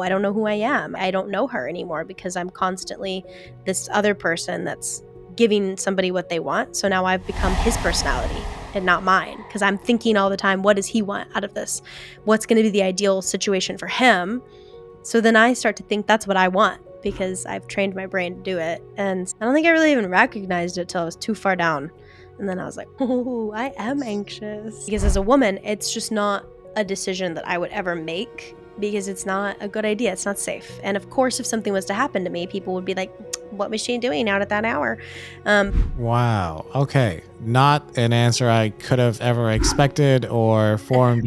I don't know who I am. I don't know her anymore because I'm constantly this other person that's giving somebody what they want. So now I've become his personality and not mine because I'm thinking all the time, what does he want out of this? What's going to be the ideal situation for him? So then I start to think that's what I want because I've trained my brain to do it. And I don't think I really even recognized it till I was too far down. And then I was like, oh, I am anxious. Because as a woman, it's just not a decision that I would ever make because it's not a good idea. It's not safe. And of course, if something was to happen to me, people would be like, what was she doing out at that hour? Wow. Okay. Not an answer I could have ever expected or formed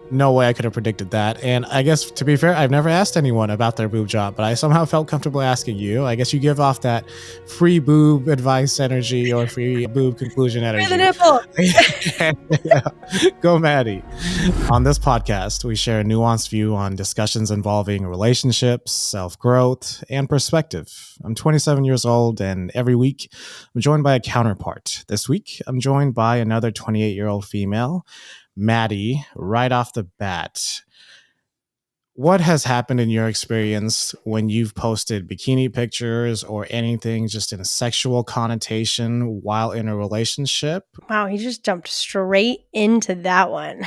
no way I could have predicted that. And I guess, to be fair, I've never asked anyone about their boob job, but I somehow felt comfortable asking you. I guess you give off that free boob advice energy or free boob conclusion energy. Free the nipple. Go, Maddie. On this podcast, we share a nuanced view on discussions involving relationships, self-growth, and perspective. I'm 27 years old, and every week I'm joined by a counterpart. This week, I'm joined by another 28-year-old female, Maddie, right off the bat. What has happened in your experience when you've posted bikini pictures or anything just in a sexual connotation while in a relationship? Wow, he just jumped straight into that one.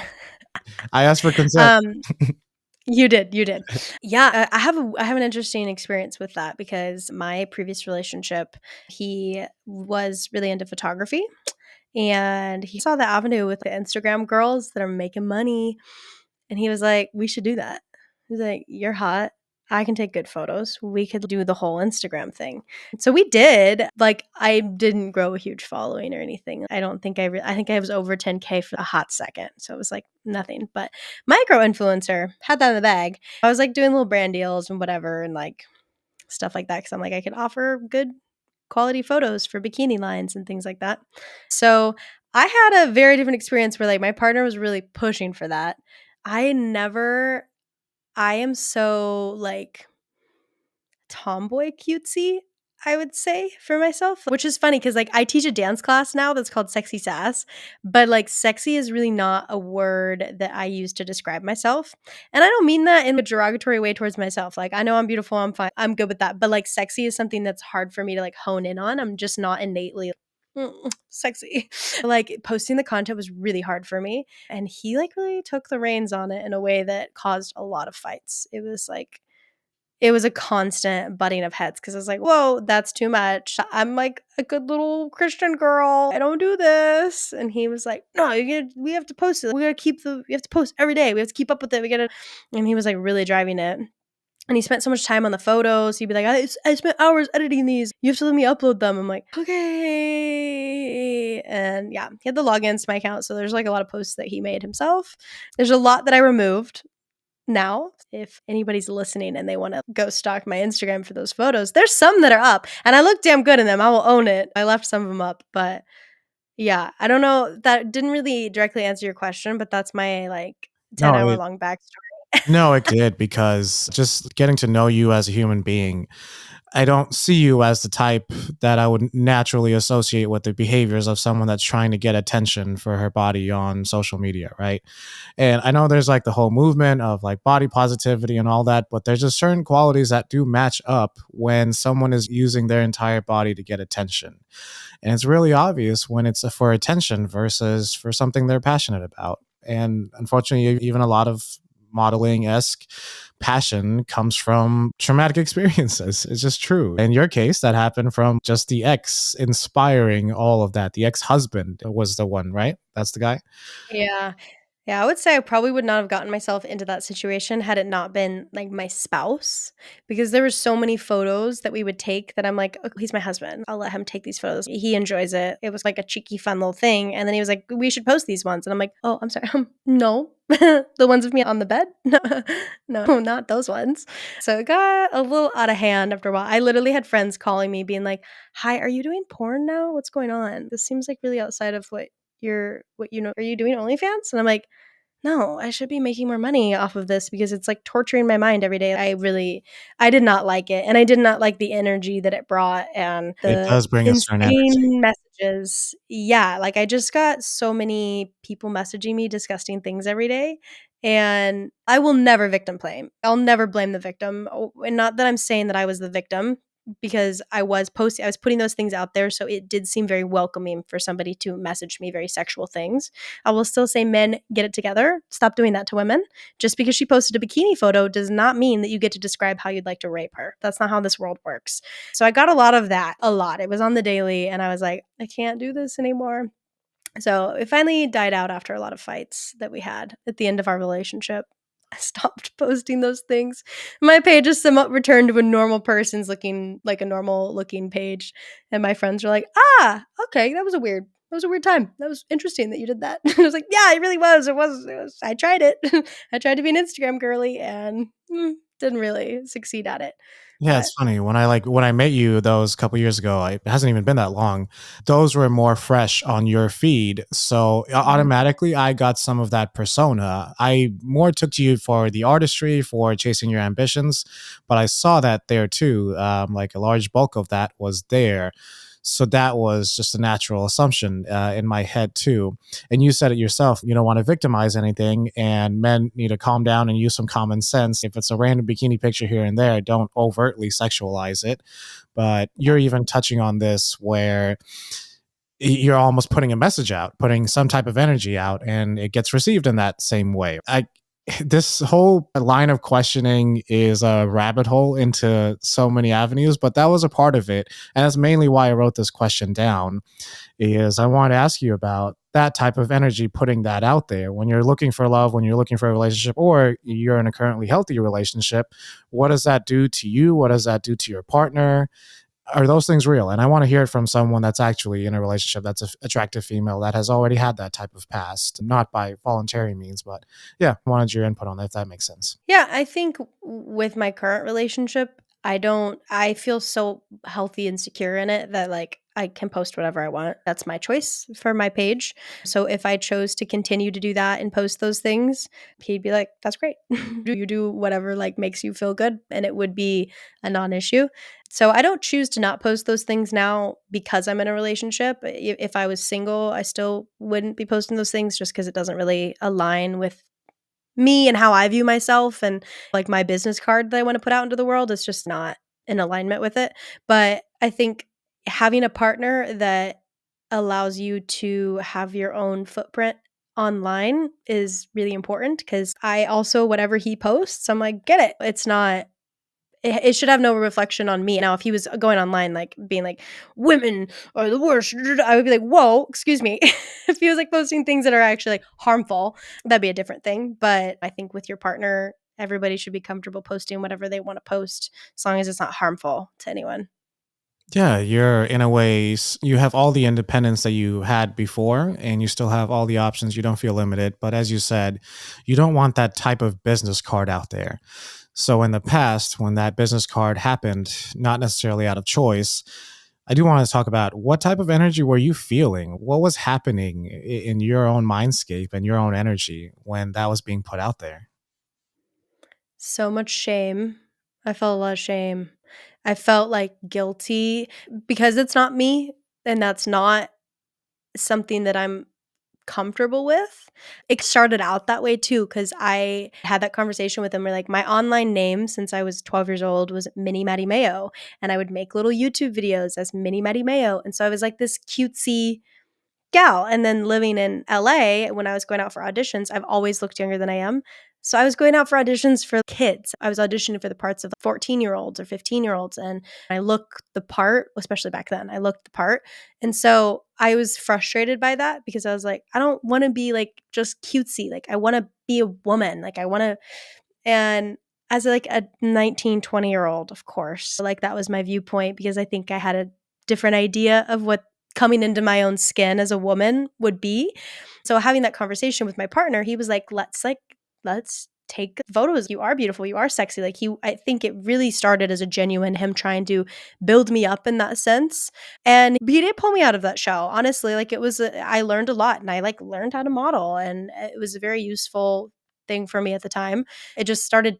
I asked for consent. You did. Yeah, I have an interesting experience with that because my previous relationship, he was really into photography and he saw the avenue with the Instagram girls that are making money and he was like, we should do that. He's like, you're hot. I can take good photos. We could do the whole Instagram thing. So we did. Like, I didn't grow a huge following or anything. I don't think I think I was over 10K for a hot second. So it was like nothing. But micro influencer, had that in the bag. I was like doing little brand deals and whatever and like stuff like that because I'm like, I could offer good quality photos for bikini lines and things like that. So I had a very different experience where like my partner was really pushing for that. I am so like tomboy cutesy, I would say, for myself, which is funny because like I teach a dance class now that's called Sexy Sass, but like sexy is really not a word that I use to describe myself. And I don't mean that in a derogatory way towards myself. Like I know I'm beautiful, I'm fine, I'm good with that. But like sexy is something that's hard for me to like hone in on. I'm just not innately sexy. Like posting the content was really hard for me. And he like really took the reins on it in a way that caused a lot of fights. It was a constant butting of heads because I was like, whoa, that's too much. I'm like a good little Christian girl. I don't do this. And he was like, no, we have to post it. We have to post every day. We have to keep up with it. And he was like really driving it. And he spent so much time on the photos. He'd be like, I spent hours editing these. You have to let me upload them. I'm like, okay. And yeah, he had the logins to my account. So there's like a lot of posts that he made himself. There's a lot that I removed. Now, if anybody's listening and they want to go stalk my Instagram for those photos, there's some that are up and I look damn good in them. I will own it. I left some of them up, but yeah, I don't know. That didn't really directly answer your question, but that's my like 10-hour long backstory. No, it did, because just getting to know you as a human being, I don't see you as the type that I would naturally associate with the behaviors of someone that's trying to get attention for her body on social media, right? And I know there's like the whole movement of like body positivity and all that, but there's just certain qualities that do match up when someone is using their entire body to get attention. And it's really obvious when it's for attention versus for something they're passionate about. And unfortunately, even a lot of modeling-esque passion comes from traumatic experiences. It's just true. In your case, that happened from just the ex inspiring all of that. The ex-husband was the one, right? That's the guy? Yeah. Yeah, I would say I probably would not have gotten myself into that situation had it not been like my spouse, because there were so many photos that we would take that I'm like, oh, he's my husband. I'll let him take these photos. He enjoys it. It was like a cheeky, fun little thing. And then he was like, we should post these ones. And I'm like, oh, I'm sorry. No, the ones of me on the bed? No, not those ones. So it got a little out of hand after a while. I literally had friends calling me being like, hi, are you doing porn now? What's going on? This seems like really outside of what you know, are you doing OnlyFans? And I'm like, no, I should be making more money off of this because it's like torturing my mind every day. I did not like it. And I did not like the energy that it brought and It the does bring a certain energy. insane messages. Yeah, like I just got so many people messaging me disgusting things every day. And I will never victim blame. I'll never blame the victim. And not that I'm saying that I was the victim, because I was putting those things out there, so it did seem very welcoming for somebody to message me very sexual things. I will still say, men, get it together. Stop doing that to women. Just because she posted a bikini photo does not mean that you get to describe how you'd like to rape her. That's not how this world works. So I got a lot of that, a lot. It was on the daily, and I was like, I can't do this anymore. So it finally died out after a lot of fights that we had at the end of our relationship. I stopped posting those things. My page is somewhat returned to a normal person's looking like a normal looking page. And my friends were like, okay, that was a weird time. That was interesting that you did that. I was like, yeah, it really was. I tried it. I tried to be an Instagram girly and didn't really succeed at it. Yeah, But it's funny when I met you those couple years ago. It hasn't even been that long. Those were more fresh on your feed, so mhm. automatically I got some of that persona. I more took to you for the artistry, for chasing your ambitions, but I saw that there too. Like a large bulk of that was there. So that was just a natural assumption in my head too. And you said it yourself. You don't want to victimize anything, and men need to calm down and use some common sense. If it's a random bikini picture here and there, don't overtly sexualize it. But Yeah. you're even touching on this where you're almost putting a message out, putting some type of energy out, and it gets received in that same way. I This whole line of questioning is a rabbit hole into so many avenues, but that was a part of it, and that's mainly why I wrote this question down. Is I want to ask you about that type of energy, putting that out there when you're looking for love, when you're looking for a relationship, or you're in a currently healthy relationship. What does that do to you? What does that do to your partner? Are those things real? And I want to hear it from someone that's actually in a relationship, that's an attractive female that has already had that type of past, not by voluntary means, but yeah, wanted your input on that, if that makes sense. Yeah, I think with my current relationship, I feel so healthy and secure in it that like I can post whatever I want. That's my choice for my page. So if I chose to continue to do that and post those things, he'd be like, "That's great. You do whatever like makes you feel good," and it would be a non-issue. So I don't choose to not post those things now because I'm in a relationship. If I was single, I still wouldn't be posting those things just because it doesn't really align with me and how I view myself and like my business card that I want to put out into the world is just not in alignment with it. But I think having a partner that allows you to have your own footprint online is really important because I also, whatever he posts, I'm like, get it. It's not it should have no reflection on me. Now, if he was going online, like, being like, "Women are the worst," I would be like, "Whoa, excuse me." If he was, like, posting things that are actually, like, harmful, that'd be a different thing, but I think with your partner, everybody should be comfortable posting whatever they wanna post, as long as it's not harmful to anyone. Yeah, you're in a way, you have all the independence that you had before, and you still have all the options. You don't feel limited. But as you said, you don't want that type of business card out there. So in the past, when that business card happened, not necessarily out of choice, I do want to talk about what type of energy were you feeling? What was happening in your own mindscape and your own energy when that was being put out there? So much shame. I felt a lot of shame. I felt, like, guilty because it's not me, and that's not something that I'm comfortable with. It started out that way too because I had that conversation with him where, like, my online name since I was 12 years old was Mini Maddie Mayo, and I would make little YouTube videos as Mini Maddie Mayo, and so I was, like, this cutesy gal, and then living in LA, when I was going out for auditions, I've always looked younger than I am. So I was going out for auditions for kids. I was auditioning for the parts of 14-year-olds or 15-year-olds, and I look the part, especially back then, I looked the part. And so I was frustrated by that because I was like, I don't wanna be, like, just cutesy, like, I wanna be a woman, like, I wanna and as, like, a 19, 20-year-old, of course, like, that was my viewpoint because I think I had a different idea of what coming into my own skin as a woman would be. So having that conversation with my partner, he was like, let's take photos. You are beautiful, you are sexy." Like, I think it really started as a genuine him trying to build me up in that sense, and he did pull me out of that shell, honestly, like, it was I learned a lot, and I, like, learned how to model, and it was a very useful thing for me at the time. It just started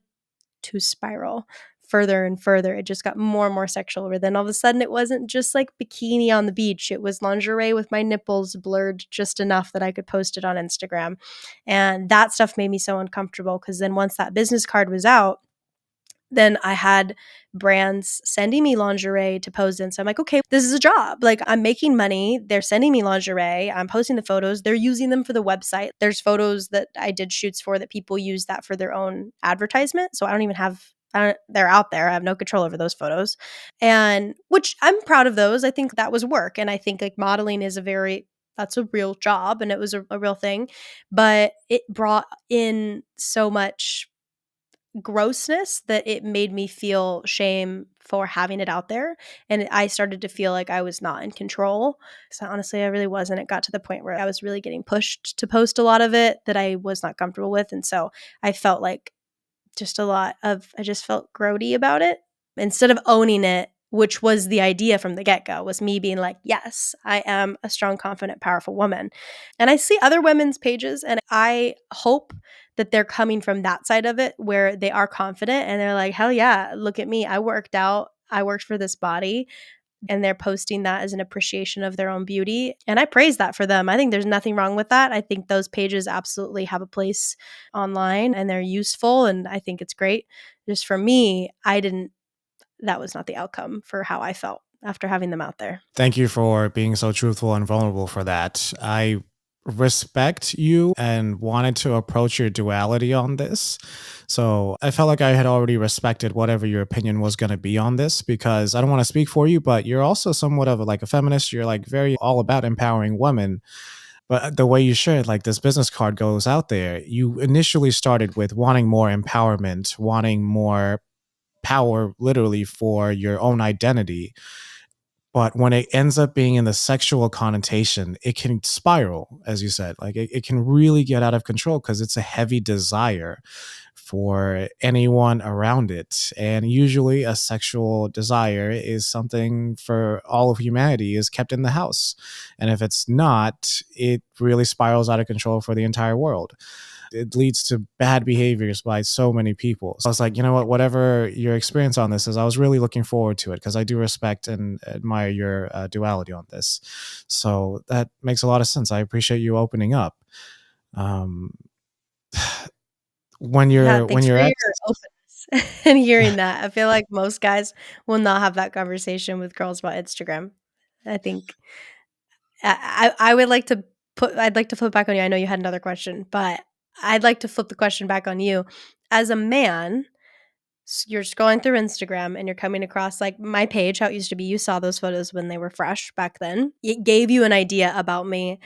to spiral further and further. It just got more and more sexual. But then all of a sudden, it wasn't just like bikini on the beach. It was lingerie with my nipples blurred just enough that I could post it on Instagram. And that stuff made me so uncomfortable because then once that business card was out, then I had brands sending me lingerie to pose in. So I'm like, okay, this is a job. Like, I'm making money. They're sending me lingerie. I'm posting the photos. They're using them for the website. There's photos that I did shoots for that people use that for their own advertisement. So I don't even have, they're out there. I have no control over those photos. And which I'm proud of those. I think that was work. And I think like modeling is that's a real job and it was a real thing. But it brought in so much grossness that it made me feel shame for having it out there, and I started to feel like I was not in control. So honestly, I really wasn't. It got to the point where I was really getting pushed to post a lot of it that I was not comfortable with, and so I felt like I just felt grody about it instead of owning it, which was the idea from the get-go, was me being like, yes, I am a strong, confident, powerful woman. And I see other women's pages and I hope that they're coming from that side of it where they are confident and they're like, hell yeah, look at me. I worked out. I worked for this body, and they're posting that as an appreciation of their own beauty. And I praise that for them. I think there's nothing wrong with that. I think those pages absolutely have a place online and they're useful. And I think it's great. Just for me, that was not the outcome for how I felt after having them out there. Thank you for being so truthful and vulnerable for that. I respect you and wanted to approach your duality on this. So I felt like I had already respected whatever your opinion was going to be on this because I don't want to speak for you, but you're also somewhat of like a feminist. You're like very all about empowering women. But the way you shared, like this business card goes out there, you initially started with wanting more empowerment, wanting more power literally for your own identity. But when it ends up being in the sexual connotation, it can spiral, as you said. Like it can really get out of control because it's a heavy desire for anyone around it. And usually a sexual desire is something for all of humanity is kept in the house. And if it's not, it really spirals out of control for the entire world. It leads to bad behaviors by so many people. So I was like, you know what, whatever your experience on this is, I was really looking forward to it because I do respect and admire your duality on this. So that makes a lot of sense. I appreciate you opening up. Um, Yeah, when thanks your for your ex, openness and hearing that. I feel like most guys will not have that conversation with girls about Instagram. I think I would like to I'd like to flip back on you. I know you had another question, but I'd like to flip the question back on you. As a man, you're scrolling through Instagram and you're coming across like my page, how it used to be. You saw those photos when they were fresh back then. It gave you an idea about me.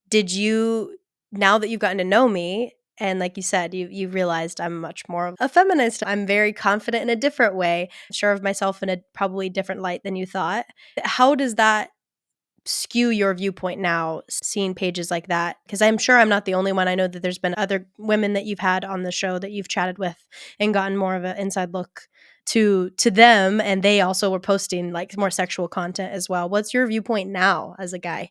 Did you, now that you've gotten to know me, and like you said, you realized I'm much more of a feminist. I'm very confident in a different way, sure of myself in a probably different light than you thought. How does that skew your viewpoint now seeing pages like that? Because I'm sure I'm not the only one. I know that there's been other women that you've had on the show that you've chatted with and gotten more of an inside look to them, and they also were posting like more sexual content as well. What's your viewpoint now as a guy?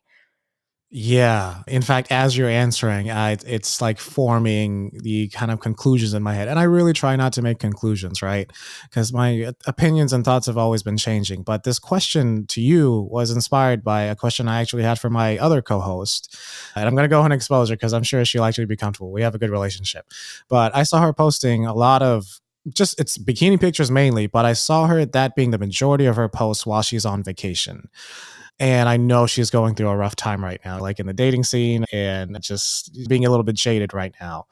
yeah. In fact, as you're answering, it's like forming the kind of conclusions in my head. And I really try not to make conclusions, right? Because my opinions and thoughts have always been changing. But this question to you was inspired by a question I actually had for my other co host. And I'm going to go and expose her because I'm sure she'll actually be comfortable. We have a good relationship. But I saw her posting a lot of just it's bikini pictures mainly, but I saw her that being the majority of her posts while she's on vacation. And I know she's going through a rough time right now, like in the dating scene and just being a little bit jaded right now.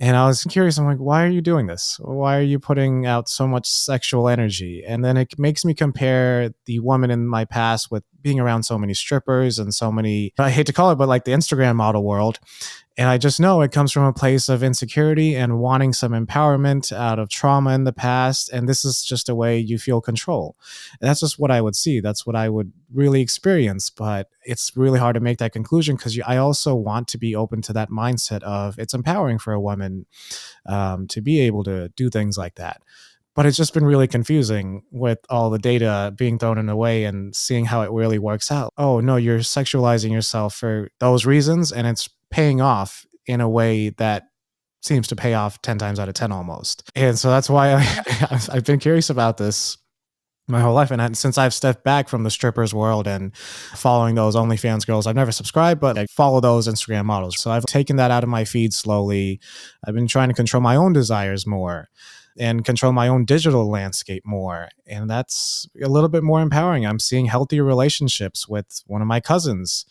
And I was curious. I'm like, why are you doing this? Why are you putting out so much sexual energy? And then it makes me compare the woman in my past with being around so many strippers and so many, I hate to call it, but like the Instagram model world. And I just know it comes from a place of insecurity and wanting some empowerment out of trauma in the past. And this is just a way you feel control. And that's just what I would see. That's what I would really experience. But it's really hard to make that conclusion because I also want to be open to that mindset of it's empowering for a woman to be able to do things like that. But it's just been really confusing with all the data being thrown in away and seeing how it really works out. Oh, no, you're sexualizing yourself for those reasons, and it's paying off in a way that seems to pay off 10 times out of 10 almost. And so that's why I've been curious about this my whole life. And since I've stepped back from the strippers world and following those OnlyFans girls, I've never subscribed, but I follow those Instagram models. So I've taken that out of my feed slowly. I've been trying to control my own desires more and control my own digital landscape more. And that's a little bit more empowering. I'm seeing healthier relationships with one of my cousins.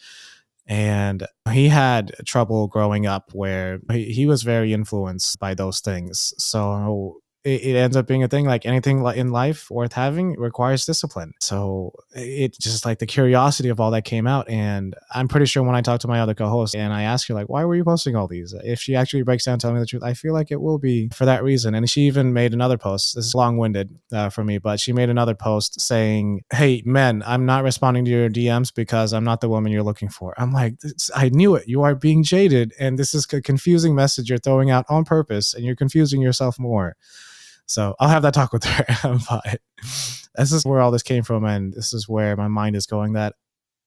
And he had trouble growing up where he was very influenced by those things. So it ends up being a thing, like anything in life worth having requires discipline. So it just like the curiosity of all that came out. And I'm pretty sure when I talked to my other co-host and I asked her, like, why were you posting all these? If she actually breaks down telling me the truth, I feel like it will be for that reason. And she even made another post. This is long-winded for me, but she made another post saying, hey, men, I'm not responding to your DMs because I'm not the woman you're looking for. I'm like, I knew it. You are being jaded. And this is a confusing message you're throwing out on purpose, and you're confusing yourself more. So I'll have that talk with her. But this is where all this came from. And this is where my mind is going, that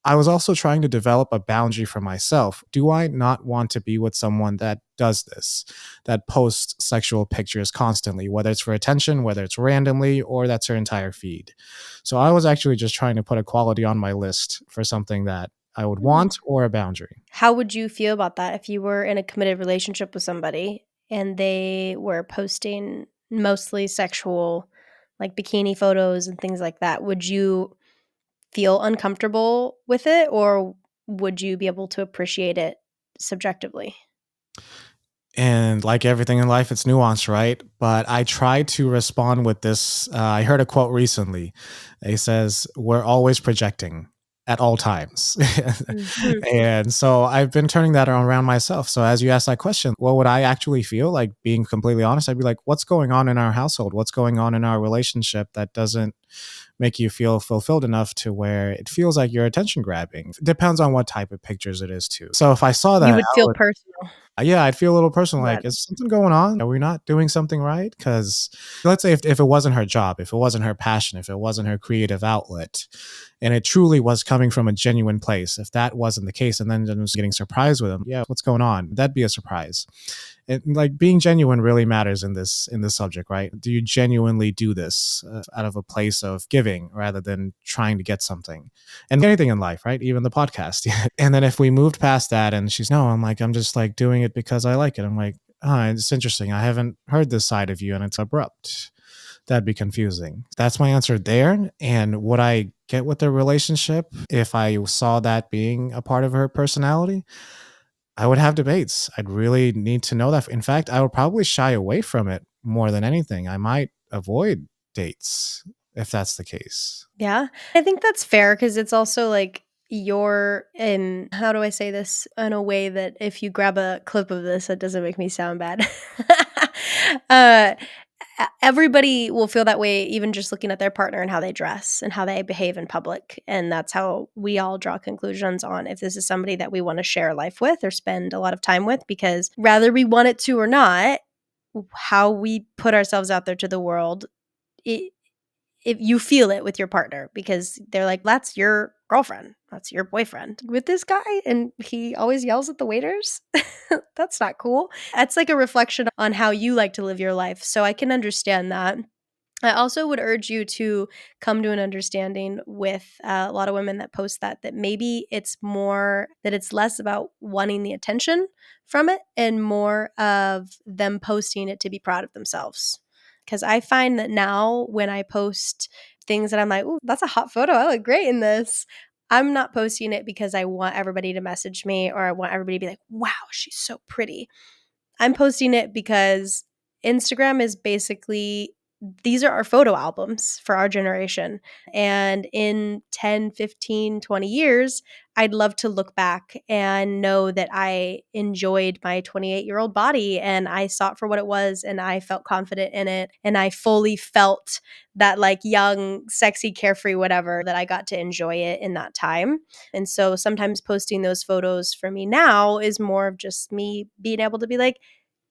I was also trying to develop a boundary for myself. Do I not want to be with someone that does this, that posts sexual pictures constantly, whether it's for attention, whether it's randomly, or that's her entire feed? So I was actually just trying to put a quality on my list for something that I would want, or a boundary. How would you feel about that if you were in a committed relationship with somebody and they were posting mostly sexual, like bikini photos and things like that? Would you feel uncomfortable with it, or would you be able to appreciate it subjectively? And like everything in life, it's nuanced, right? But I try to respond with this. I heard a quote recently. It says, we're always projecting at all times. Mhm. And so I've been turning that around myself. So as you ask that question, what would I actually feel like? Being completely honest, I'd be like, what's going on in our household? What's going on in our relationship that doesn't make you feel fulfilled enough to where it feels like you're attention grabbing? Depends on what type of pictures it is too. So if I saw You that, would feel personal yeah, I'd feel a little personal, about like, it. is something going on? Are we not doing something right? Because let's say if it wasn't her job, if it wasn't her passion, if it wasn't her creative outlet, and it truly was coming from a genuine place, if that wasn't the case, and then just getting surprised with them, yeah, what's going on? That'd be a surprise. And like being genuine really matters in this subject, right? Do you genuinely do this out of a place of giving rather than trying to get something? And anything in life, right? Even the podcast. And then if we moved past that and she's, no, I'm like, I'm just like doing it because I like it. I'm like, oh, it's interesting. I haven't heard this side of you and it's abrupt. That'd be confusing. That's my answer there. And would I get with the relationship if I saw that being a part of her personality? I would have debates. I'd really need to know that. In fact, I would probably shy away from it more than anything. I might avoid dates if that's the case. Yeah. I think that's fair because it's also like you're in, how do I say this in a way that if you grab a clip of this, it doesn't make me sound bad. uh, Everybody will feel that way, even just looking at their partner and how they dress and how they behave in public. And that's how we all draw conclusions on if this is somebody that we want to share life with or spend a lot of time with, because whether we want it to or not, how we put ourselves out there to the world, it, if you feel it with your partner, because they're like, that's your girlfriend, that's your boyfriend with this guy, and he always yells at the waiters. That's not cool. That's like a reflection on how you like to live your life. So I can understand that. I also would urge you to come to an understanding with a lot of women that post that maybe it's more that it's less about wanting the attention from it and more of them posting it to be proud of themselves. Because I find that now when I post things that I'm like, "Ooh, that's a hot photo. I look great in this." I'm not posting it because I want everybody to message me or I want everybody to be like, "Wow, she's so pretty." I'm posting it because Instagram is basically, these are our photo albums for our generation. And in 10, 15, 20 years, I'd love to look back and know that I enjoyed my 28-year-old body and I saw it for what it was and I felt confident in it and I fully felt that like young, sexy, carefree, whatever, that I got to enjoy it in that time. And so sometimes posting those photos for me now is more of just me being able to be like,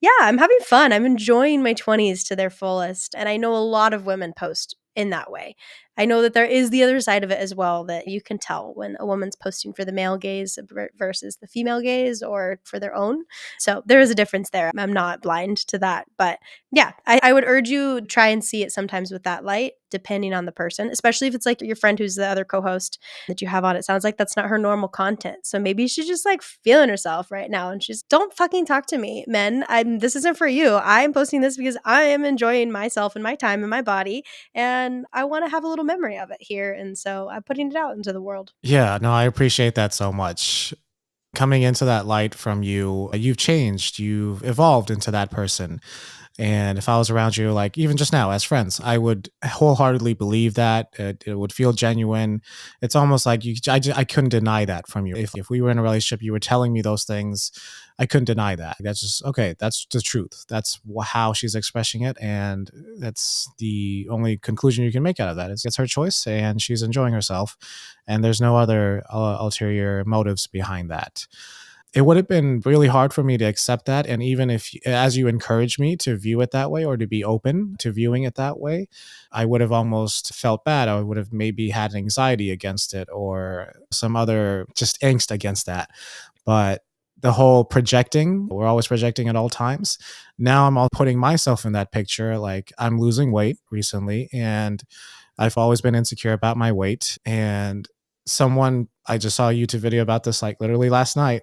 yeah, I'm having fun. I'm enjoying my 20s to their fullest. And I know a lot of women post in that way. I know that there is the other side of it as well, that you can tell when a woman's posting for the male gaze versus the female gaze or for their own. So there is a difference there. I'm not blind to that. But yeah, I would urge you try and see it sometimes with that light, depending on the person, especially if it's like your friend who's the other co-host that you have on. It sounds like that's not her normal content. So maybe she's just like feeling herself right now and she's, don't fucking talk to me, men. This isn't for you. I'm posting this because I am enjoying myself and my time and my body, and I want to have a little memory of it here. And so I'm putting it out into the world. Yeah, no, I appreciate that so much. Coming into that light from you, you've changed, you've evolved into that person. And if I was around you, like even just now as friends, I would wholeheartedly believe that it would feel genuine. It's almost like I couldn't deny that from you. If we were in a relationship, you were telling me those things, I couldn't deny that. That's just, okay, that's the truth. That's how she's expressing it. And that's the only conclusion you can make out of that. It's her choice and she's enjoying herself. And there's no other ulterior motives behind that. It would have been really hard for me to accept that. And even if, as you encourage me to view it that way or to be open to viewing it that way, I would have almost felt bad. I would have maybe had anxiety against it or some other just angst against that. But the whole projecting, we're always projecting at all times. Now I'm all putting myself in that picture. Like I'm losing weight recently and I've always been insecure about my weight. And I just saw a YouTube video about this like literally last night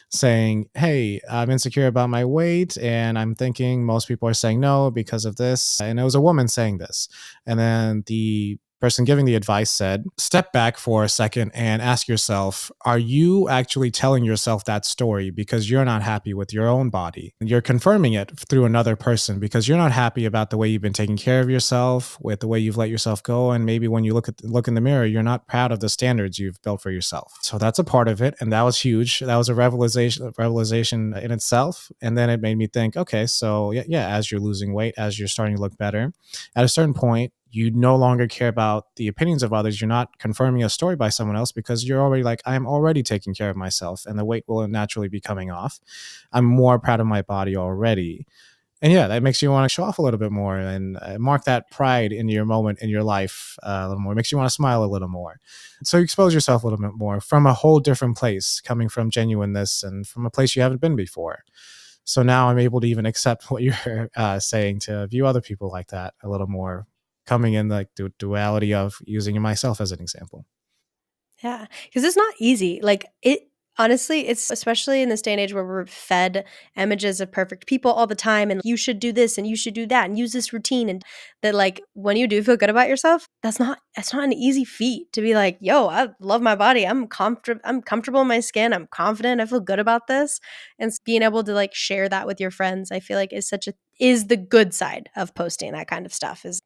saying, hey, I'm insecure about my weight. And I'm thinking most people are saying no because of this. And it was a woman saying this. And then the person giving the advice said, step back for a second and ask yourself, are you actually telling yourself that story because you're not happy with your own body? You're confirming it through another person because you're not happy about the way you've been taking care of yourself, with the way you've let yourself go. And maybe when you look in the mirror, you're not proud of the standards you've built for yourself. So that's a part of it. And that was huge. That was a revelation in itself. And then it made me think, okay, so yeah, as you're losing weight, as you're starting to look better, at a certain point, you no longer care about the opinions of others. You're not confirming a story by someone else because you're already like, I'm already taking care of myself and the weight will naturally be coming off. I'm more proud of my body already. And yeah, that makes you want to show off a little bit more and mark that pride in your moment in your life a little more. It makes you want to smile a little more. So you expose yourself a little bit more from a whole different place, coming from genuineness and from a place you haven't been before. So now I'm able to even accept what you're saying, to view other people like that a little more, coming in like the duality of using myself as an example. Yeah, because it's not easy. Like, it honestly, it's especially in this day and age where we're fed images of perfect people all the time, and you should do this and you should do that and use this routine, and that, like, when you do feel good about yourself, that's not an easy feat to be like, "Yo, I love my body. I'm comfortable in my skin. I'm confident. I feel good about this." And being able to, like, share that with your friends, I feel like is the good side of posting that kind of stuff. Is,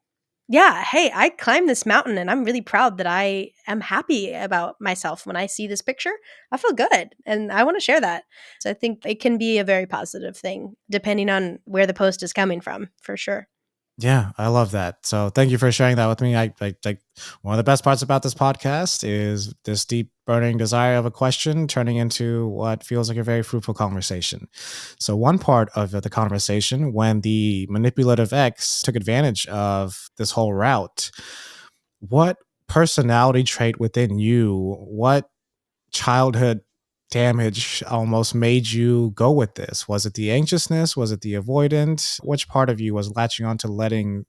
yeah, hey, I climbed this mountain and I'm really proud that I am happy about myself when I see this picture. I feel good and I want to share that. So I think it can be a very positive thing depending on where the post is coming from, for sure. Yeah, I love that. So thank you for sharing that with me. I like one of the best parts about this podcast is this deep burning desire of a question turning into what feels like a very fruitful conversation. So one part of the conversation, when the manipulative ex took advantage of this whole route, what personality trait within you, what childhood damage almost made you go with this? Was it the anxiousness? Was it the avoidant? Which part of you was latching on to letting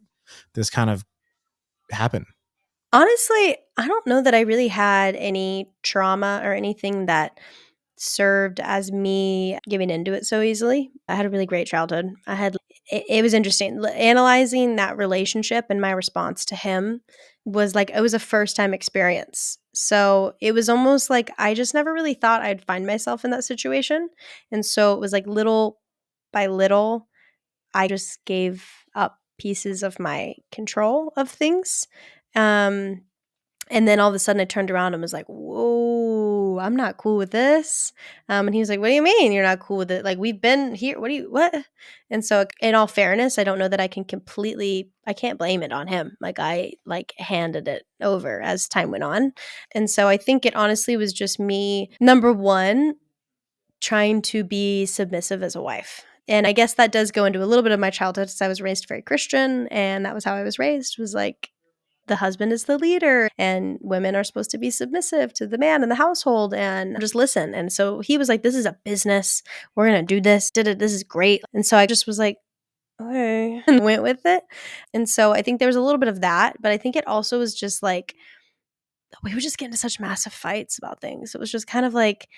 this kind of happen? Honestly, I don't know that I really had any trauma or anything that served as me giving into it so easily. I had a really great childhood. It was interesting. Analyzing that relationship and my response to him was like, it was a first time experience. So it was almost like I just never really thought I'd find myself in that situation. And so it was like little by little, I just gave up pieces of my control of things. Um, and then all of a sudden I turned around and was like, "Whoa, I'm not cool with this." And he was like, "What do you mean you're not cool with it? Like, we've been here. What?" And so in all fairness, I don't know that I can't blame it on him. Like, I like handed it over as time went on. And so I think it honestly was just me, number one, trying to be submissive as a wife. And I guess that does go into a little bit of my childhood, because I was raised very Christian and that was how I was raised, was like, the husband is the leader and women are supposed to be submissive to the man in the household and just listen. And so he was like, this is a business. We're going to do this. Did it. This is great. And so I just was like, okay, and went with it. And so I think there was a little bit of that, but I think it also was just like, we would just get into such massive fights about things. It was just kind of like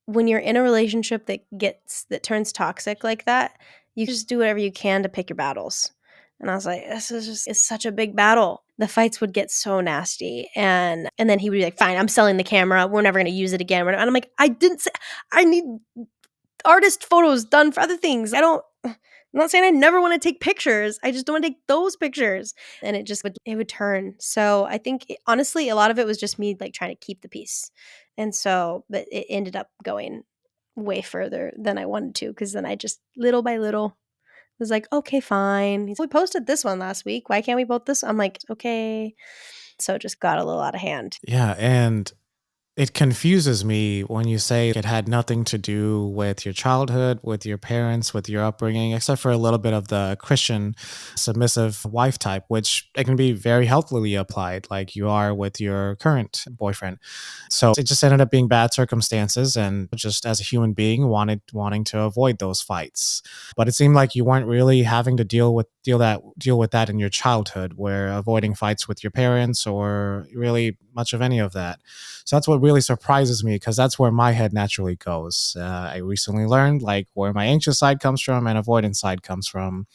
when you're in a relationship that turns toxic like that, you just do whatever you can to pick your battles. And I was like, this is just it's such a big battle. The fights would get so nasty. And then he would be like, fine, I'm selling the camera. We're never gonna use it again. And I'm like, I didn't say I need artist photos done for other things. I'm not saying I never want to take pictures. I just don't want to take those pictures. And it would turn. So I think honestly, a lot of it was just me like trying to keep the peace. And so, but it ended up going way further than I wanted to because then I just little by little was like, okay, fine. We posted this one last week. Why can't we post this? I'm like, okay. So it just got a little out of hand. Yeah, and it confuses me when you say it had nothing to do with your childhood, with your parents, with your upbringing, except for a little bit of the Christian submissive wife type, which it can be very healthily applied, like you are with your current boyfriend. So it just ended up being bad circumstances, and just as a human being, wanting to avoid those fights. But it seemed like you weren't really having to deal with that in your childhood, where avoiding fights with your parents or really much of any of that. So that's what really surprises me, because that's where my head naturally goes. I recently learned like where my anxious side comes from and avoidance side comes from,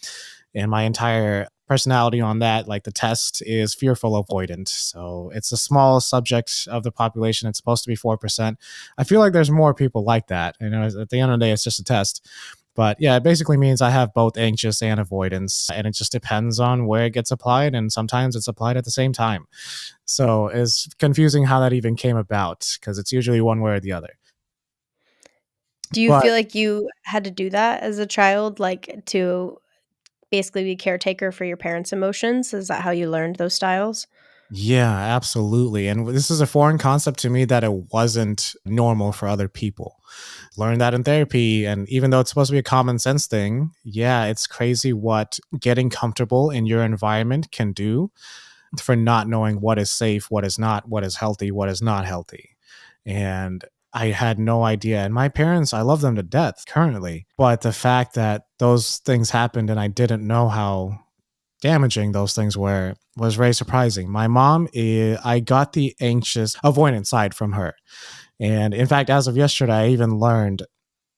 and my entire personality on that, like the test, is fearful avoidant. So it's a small subject of the population. It's supposed to be 4%. I feel like there's more people like that. You know, at the end of the day, it's just a test. But yeah, it basically means I have both anxious and avoidance, and it just depends on where it gets applied, and sometimes it's applied at the same time. So it's confusing how that even came about, because it's usually one way or the other. Do you But feel like you had to do that as a child, like to basically be caretaker for your parents' emotions? Is that how you learned those styles? yeah, absolutely. And this is a foreign concept to me, that it wasn't normal for other people. Learned that in therapy. And even though it's supposed to be a common sense thing, yeah, it's crazy what getting comfortable in your environment can do for not knowing what is safe, what is not, what is healthy, what is not healthy. And I had no idea. And my parents, I love them to death currently. But the fact that those things happened and I didn't know how damaging those things were was very surprising. My mom, I got the anxious avoidant side from her. And in fact, as of yesterday, I even learned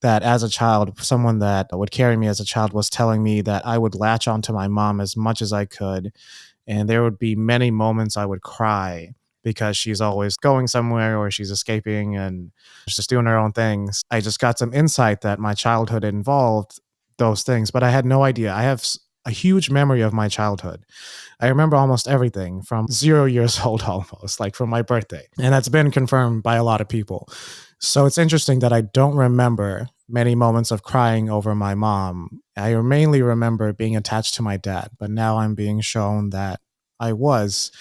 that as a child, someone that would carry me as a child was telling me that I would latch onto my mom as much as I could. And there would be many moments I would cry because she's always going somewhere or she's escaping and she's just doing her own things. I just got some insight that my childhood involved those things, but I had no idea. I have a huge memory of my childhood. I remember almost everything from 0 years old, almost like from my birthday. And that's been confirmed by a lot of people. So it's interesting that I don't remember many moments of crying over my mom. I mainly remember being attached to my dad, but now I'm being shown that I was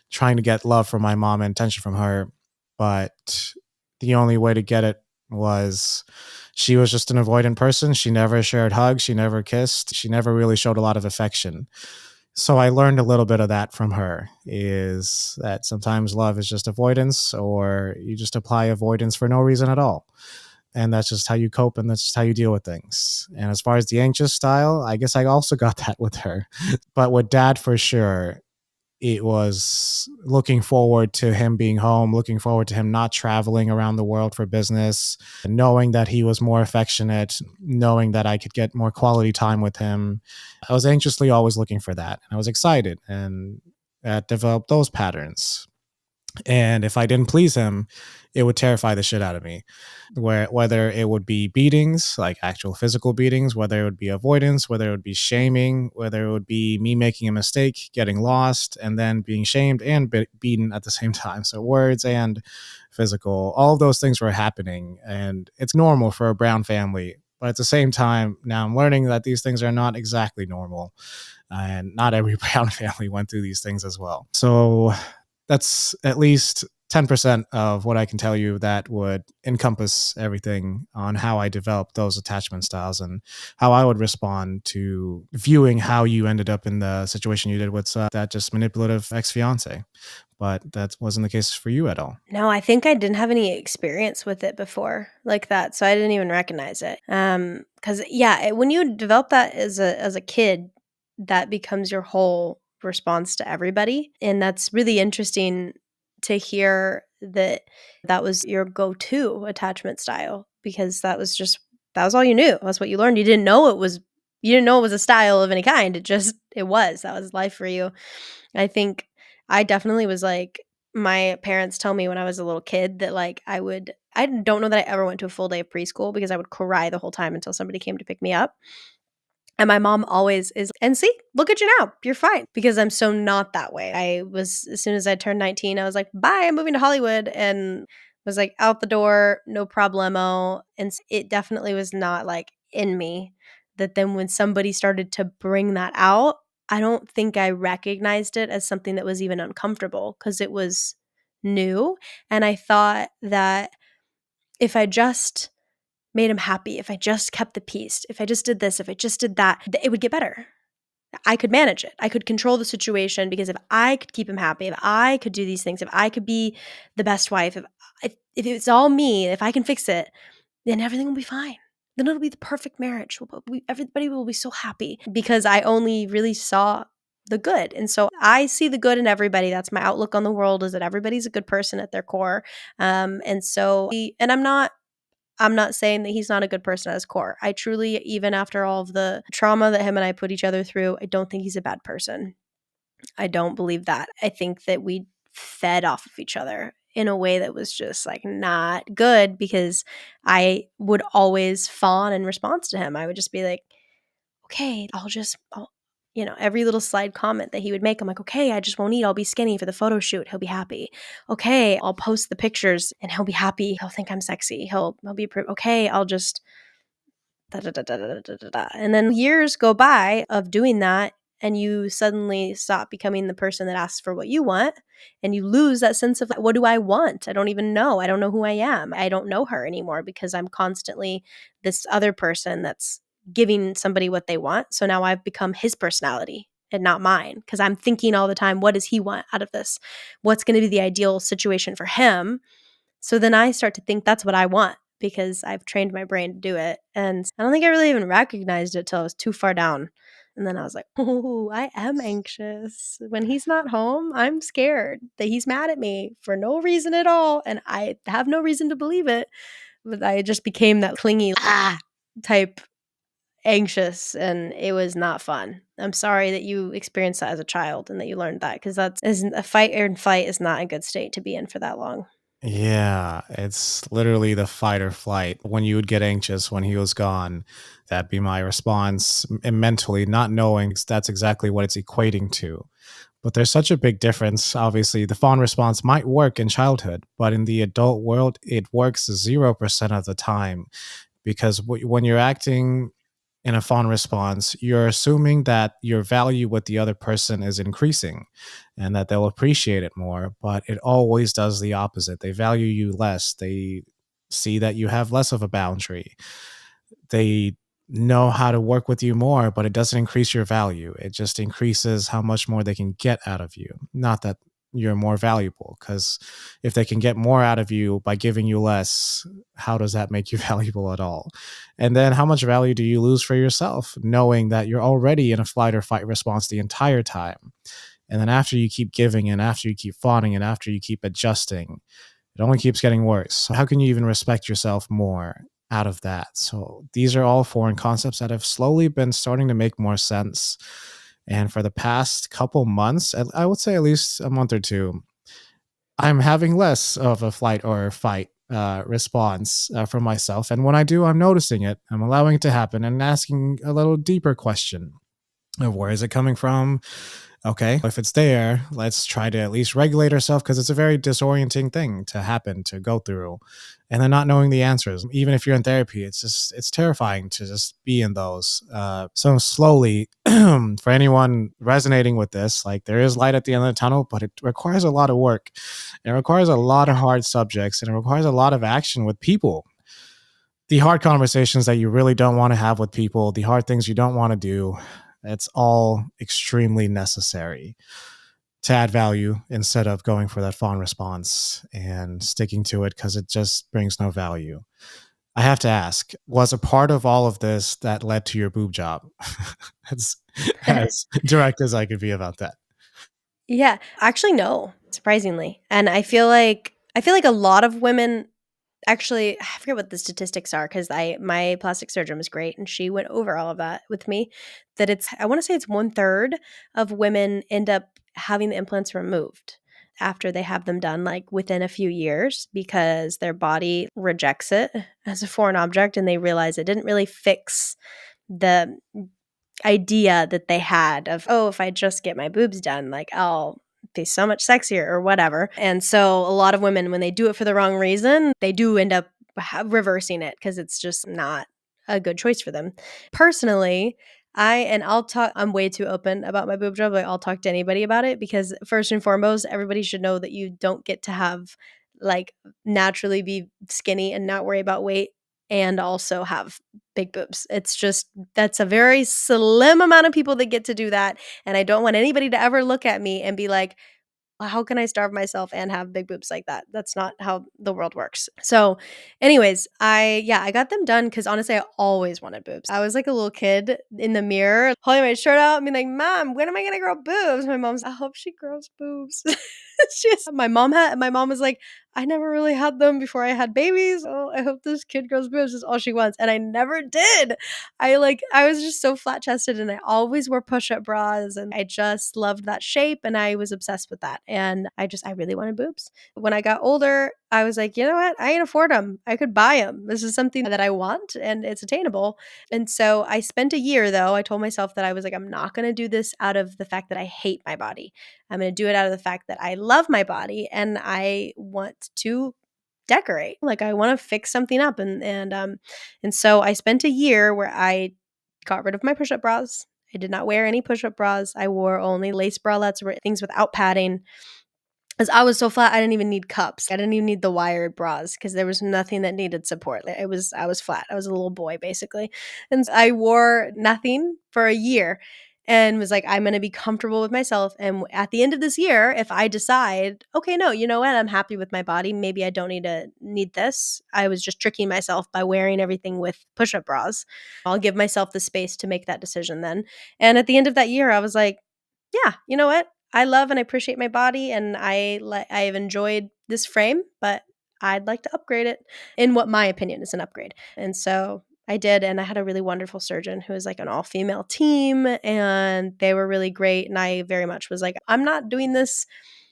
trying to get love from my mom and attention from her. But the only way to get it was, she was just an avoidant person. She never shared hugs. She never kissed. She never really showed a lot of affection. So I learned a little bit of that from her, is that sometimes love is just avoidance, or you just apply avoidance for no reason at all. And that's just how you cope, and that's just how you deal with things. And as far as the anxious style, I guess I also got that with her. But with dad, for sure, it was looking forward to him being home, looking forward to him not traveling around the world for business, knowing that he was more affectionate, knowing that I could get more quality time with him. I was anxiously always looking for that. And I was excited, and developed those patterns. And if I didn't please him, it would terrify the shit out of me. Whether it would be beatings, like actual physical beatings, whether it would be avoidance, whether it would be shaming, whether it would be me making a mistake, getting lost, and then being shamed and beaten at the same time. So words and physical, all of those things were happening. And it's normal for a brown family. But at the same time, now I'm learning that these things are not exactly normal. And not every brown family went through these things as well. So that's at least 10% of what I can tell you that would encompass everything on how I developed those attachment styles and how I would respond to viewing how you ended up in the situation you did with that just manipulative ex fiance. But that wasn't the case for you at all. No, I think I didn't have any experience with it before like that, so I didn't even recognize it. Because yeah, when you develop that as a kid, that becomes your whole response to everybody, and that's really interesting to hear that that was your go-to attachment style because that was all you knew. That's what you learned. You didn't know it was a style of any kind. It was. That was life for you. I think I definitely was like my parents tell me when I was a little kid that like I don't know that I ever went to a full day of preschool because I would cry the whole time until somebody came to pick me up. And my mom always is, and see, look at you now. You're fine because I'm so not that way. I was, as soon as I turned 19, I was like, bye, I'm moving to Hollywood and was like out the door, no problemo. And it definitely was not like in me that then when somebody started to bring that out, I don't think I recognized it as something that was even uncomfortable because it was new. And I thought that if I just made him happy, if I just kept the peace, if I just did this, if I just did that, it would get better. I could manage it. I could control the situation because if I could keep him happy, if I could do these things, if I could be the best wife, if it's all me, if I can fix it, then everything will be fine. Then it'll be the perfect marriage. Everybody will be so happy because I only really saw the good. And so I see the good in everybody. That's my outlook on the world is that everybody's a good person at their core. And I'm not saying that he's not a good person at his core. I truly, even after all of the trauma that him and I put each other through, I don't think he's a bad person. I don't believe that. I think that we fed off of each other in a way that was just like not good because I would always fawn in response to him. I would just be like, okay, every little slide comment that he would make, I'm like, okay, I just won't eat. I'll be skinny for the photo shoot. He'll be happy. Okay, I'll post the pictures and he'll be happy. He'll think I'm sexy. He'll be okay. I'll just da, da, da, da, da, da, da, da. And then years go by of doing that, and you suddenly stop becoming the person that asks for what you want, and you lose that sense of what do I want? I don't even know. I don't know who I am. I don't know her anymore because I'm constantly this other person that's giving somebody what they want. So now I've become his personality and not mine because I'm thinking all the time, what does he want out of this? What's going to be the ideal situation for him? So then I start to think that's what I want because I've trained my brain to do it. And I don't think I really even recognized it till I was too far down. And then I was like, oh, I am anxious. When he's not home, I'm scared that he's mad at me for no reason at all. And I have no reason to believe it. But I just became that clingy type anxious, and it was not fun. I'm sorry that you experienced that as a child and that you learned that because that's isn't a fight and flight is not a good state to be in for that long. Yeah, it's literally the fight or flight. When you would get anxious when he was gone, that'd be my response mentally, not knowing that's exactly what it's equating to. But there's such a big difference. Obviously, the fawn response might work in childhood, but in the adult world, it works 0% of the time because when you're acting in a fawn response, you're assuming that your value with the other person is increasing and that they'll appreciate it more, but it always does the opposite. They value you less. They see that you have less of a boundary. They know how to work with you more, but it doesn't increase your value. It just increases how much more they can get out of you. Not that you're more valuable, because if they can get more out of you by giving you less, how does that make you valuable at all? And then how much value do you lose for yourself knowing that you're already in a flight or fight response the entire time? And then after you keep giving and after you keep fawning and after you keep adjusting, it only keeps getting worse. So how can you even respect yourself more out of that? So these are all foreign concepts that have slowly been starting to make more sense. And for the past couple months, I would say at least a month or two, I'm having less of a flight or fight response from myself. And when I do, I'm noticing it. I'm allowing it to happen and asking a little deeper question of where is it coming from? Okay, if it's there, let's try to at least regulate ourselves because it's a very disorienting thing to happen, to go through. And then not knowing the answers, even if you're in therapy, it's terrifying to just be in those. So slowly, for anyone resonating with this, like there is light at the end of the tunnel, but it requires a lot of work. It requires a lot of hard subjects and it requires a lot of action with people. The hard conversations that you really don't want to have with people, the hard things you don't want to do, it's all extremely necessary to add value instead of going for that fawn response and sticking to it because it just brings no value. I have to ask, was a part of all of this that led to your boob job? as, as direct as I could be about that. Yeah, actually no, surprisingly. And I feel like a lot of women actually, I forget what the statistics are because my plastic surgeon was great and she went over all of that with me. That it's I want to say it's 1/3 of women end up having the implants removed after they have them done, like within a few years, because their body rejects it as a foreign object and they realize it didn't really fix the idea that they had of, oh, if I just get my boobs done, like I'll be so much sexier or whatever. And so a lot of women, when they do it for the wrong reason, they do end up reversing it because it's just not a good choice for them. Personally, I'll talk, I'm way too open about my boob job. Like I'll talk to anybody about it because first and foremost, everybody should know that you don't get to have like naturally be skinny and not worry about weight and also have big boobs. It's just that's a very slim amount of people that get to do that, and I don't want anybody to ever look at me and be like, "Well, how can I starve myself and have big boobs like that?" That's not how the world works. So, anyways, I got them done because honestly, I always wanted boobs. I was like a little kid in the mirror, holding my shirt out and being like, "Mom, when am I gonna grow boobs?" My mom's, "I hope she grows boobs." My mom was like, "I never really had them before I had babies. Oh, I hope this kid grows boobs." Is all she wants, and I never did. I was just so flat chested, and I always wore push up bras, and I just loved that shape, and I was obsessed with that, and I really wanted boobs. When I got older, I was like, you know what? I can afford them. I could buy them. This is something that I want, and it's attainable. And so I spent a year though. I told myself that I was like, I'm not going to do this out of the fact that I hate my body. I'm going to do it out of the fact that I love my body and I want to decorate. Like I want to fix something up and so I spent a year where I got rid of my push-up bras. I did not wear any push-up bras. I wore only lace bralettes or things without padding. As I was so flat, I didn't even need cups. I didn't even need the wired bras because there was nothing that needed support. Like, I was flat. I was a little boy basically. And I wore nothing for a year and was like, I'm going to be comfortable with myself. And at the end of this year, if I decide, okay, no, you know what? I'm happy with my body. Maybe I don't need this. I was just tricking myself by wearing everything with push-up bras. I'll give myself the space to make that decision then. And at the end of that year, I was like, yeah, you know what? I love and I appreciate my body, and I have enjoyed this frame, but I'd like to upgrade it in what my opinion is an upgrade. And so I did, and I had a really wonderful surgeon who was like an all-female team, and they were really great. And I very much was like, I'm not doing this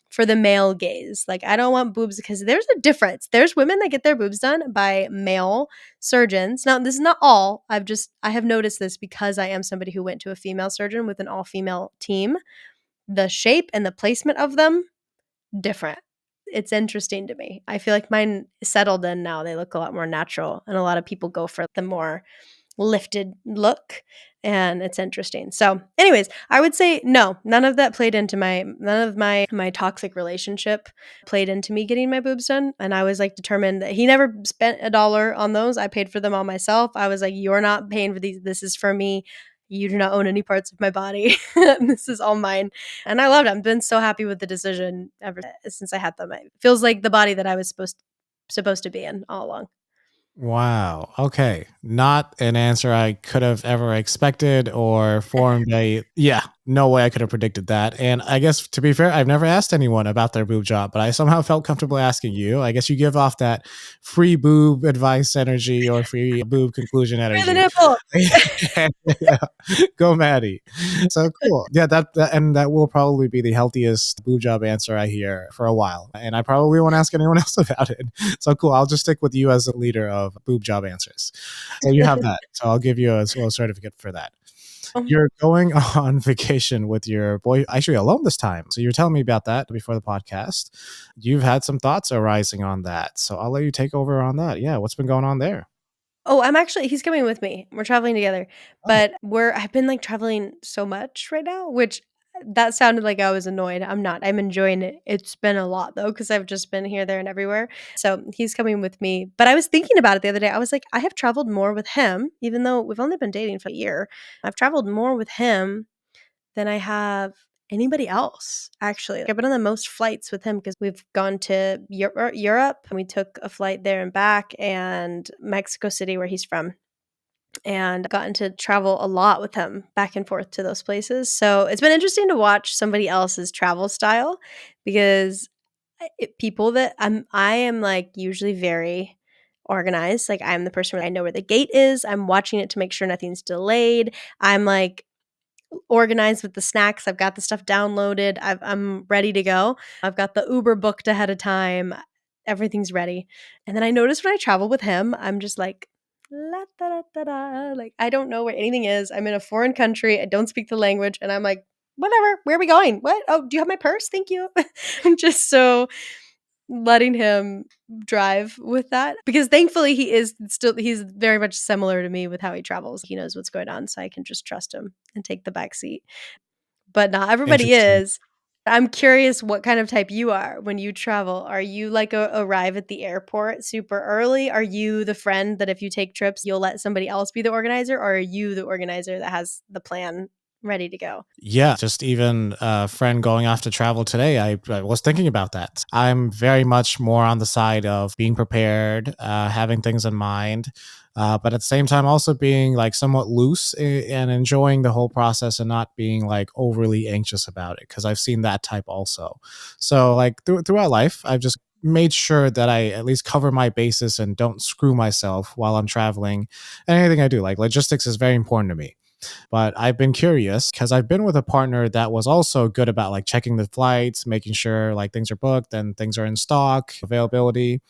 for the male gaze. Like, I don't want boobs because there's a difference. There's women that get their boobs done by male surgeons. Now, this is not all. I have noticed this because I am somebody who went to a female surgeon with an all-female team. The shape and the placement of them, different. It's interesting to me. I feel like mine settled in now. They look a lot more natural, and a lot of people go for the more lifted look, and it's interesting. So, anyways, I would say no, none of that played into none of my toxic relationship played into me getting my boobs done. And I was like determined that he never spent a dollar on those. I paid for them all myself. I was like, you're not paying for these. This is for me. You do not own any parts of my body. This is all mine. And I loved it. I've been so happy with the decision ever since I had them. It feels like the body that I was supposed to be in all along. Wow. Okay. Not an answer I could have ever expected or formed a, yeah, no way I could have predicted that. And I guess to be fair, I've never asked anyone about their boob job, but I somehow felt comfortable asking you. I guess you give off that free boob advice energy or free boob conclusion Free the energy. nipple. Yeah. Go Maddie. So cool. Yeah, and that will probably be the healthiest boob job answer I hear for a while. And I probably won't ask anyone else about it. So cool. I'll just stick with you as the leader of boob job answers. So you have that. So I'll give you a little certificate for that. You're going on vacation with your boy, actually alone this time. So you're telling me about that before the podcast. You've had some thoughts arising on that. So I'll let you take over on that. Yeah, what's been going on there? Oh, he's coming with me. We're traveling together. Oh, But I've been like traveling so much right now, which that sounded like I was annoyed. I'm not. I'm enjoying it. It's been a lot though, because I've just been here, there, and everywhere. So he's coming with me. But I was thinking about it the other day. I was like, I have traveled more with him, even though we've only been dating for a year. I've traveled more with him than I have anybody else, actually. Like, I've been on the most flights with him because we've gone to Europe, and we took a flight there and back, and Mexico City, where he's from, and gotten to travel a lot with him back and forth to those places. So it's been interesting to watch somebody else's travel style because people that I am like usually very organized. Like I'm the person where I know where the gate is. I'm watching it to make sure nothing's delayed. I'm like organized with the snacks. I've got the stuff downloaded. I'm ready to go. I've got the Uber booked ahead of time. Everything's ready. And then I notice when I travel with him, I'm just like, la da da da da. Like I don't know where anything is. I'm in a foreign country. I don't speak the language, and I'm like, whatever. Where are we going? What? Oh, do you have my purse? Thank you. I'm just so letting him drive with that because thankfully he's very much similar to me with how he travels. He knows what's going on, so I can just trust him and take the back seat. But not everybody interesting. is. I'm curious what kind of type you are when you travel. Are you like arrive at the airport super early? Are you the friend that if you take trips, you'll let somebody else be the organizer? Or are you the organizer that has the plan ready to go? Yeah, just even a friend going off to travel today, I was thinking about that. I'm very much more on the side of being prepared, having things in mind, but at the same time also being like somewhat loose and enjoying the whole process and not being like overly anxious about it because I've seen that type also. So like throughout life, I've just made sure that I at least cover my bases and don't screw myself while I'm traveling. And anything I do, like logistics is very important to me. But I've been curious because I've been with a partner that was also good about like checking the flights, making sure like things are booked and things are in stock, availability.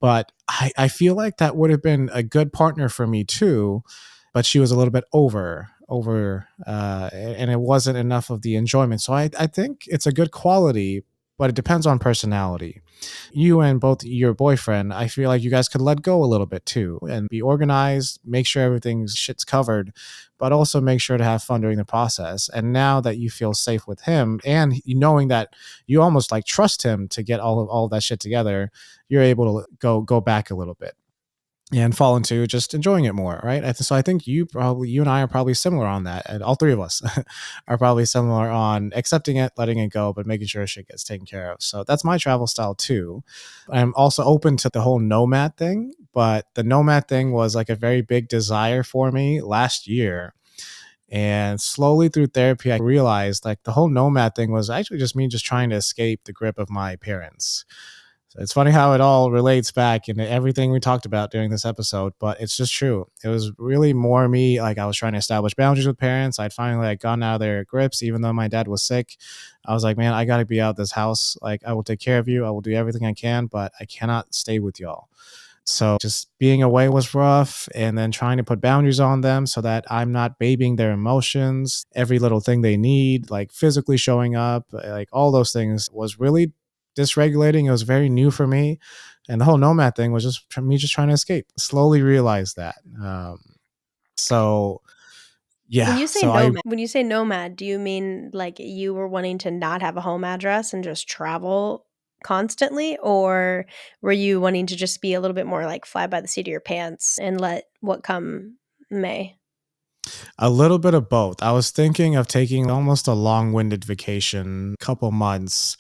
But I feel like that would have been a good partner for me too. But she was a little bit over, and it wasn't enough of the enjoyment. So I think it's a good quality, but it depends on personality. You and both your boyfriend, I feel like you guys could let go a little bit too and be organized, make sure everything's shit's covered, but also make sure to have fun during the process. And now that you feel safe with him and knowing that you almost like trust him to get all of that shit together, you're able to go back a little bit and fall into just enjoying it more, right? So I think you and I are probably similar on that, and all three of us are probably similar on accepting it, letting it go, but making sure shit gets taken care of. So that's my travel style too. I'm also open to the whole nomad thing, but the nomad thing was like a very big desire for me last year. And slowly through therapy, I realized like the whole nomad thing was actually just me just trying to escape the grip of my parents. So it's funny how it all relates back into everything we talked about during this episode, but it's just true. It was really more me, like I was trying to establish boundaries with parents. I'd finally like gotten out of their grips, even though my dad was sick. I was like, man, I got to be out of this house. Like I will take care of you. I will do everything I can, but I cannot stay with y'all. So just being away was rough and then trying to put boundaries on them so that I'm not babying their emotions, every little thing they need, like physically showing up, like all those things was really dysregulating. It was very new for me. And the whole nomad thing was just me just trying to escape. Slowly realized that. So yeah, so I When you say nomad, do you mean like you were wanting to not have a home address and just travel constantly? Or were you wanting to just be a little bit more like fly by the seat of your pants and let what come may? a little bit of both. I was thinking of taking almost a long-winded vacation, couple months,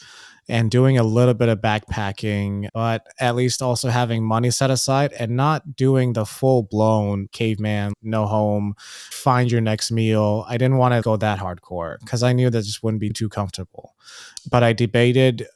and doing a little bit of backpacking, but at least also having money set aside and not doing the full-blown caveman, no home, find your next meal. I didn't want to go that hardcore because I knew that just wouldn't be too comfortable. But I debated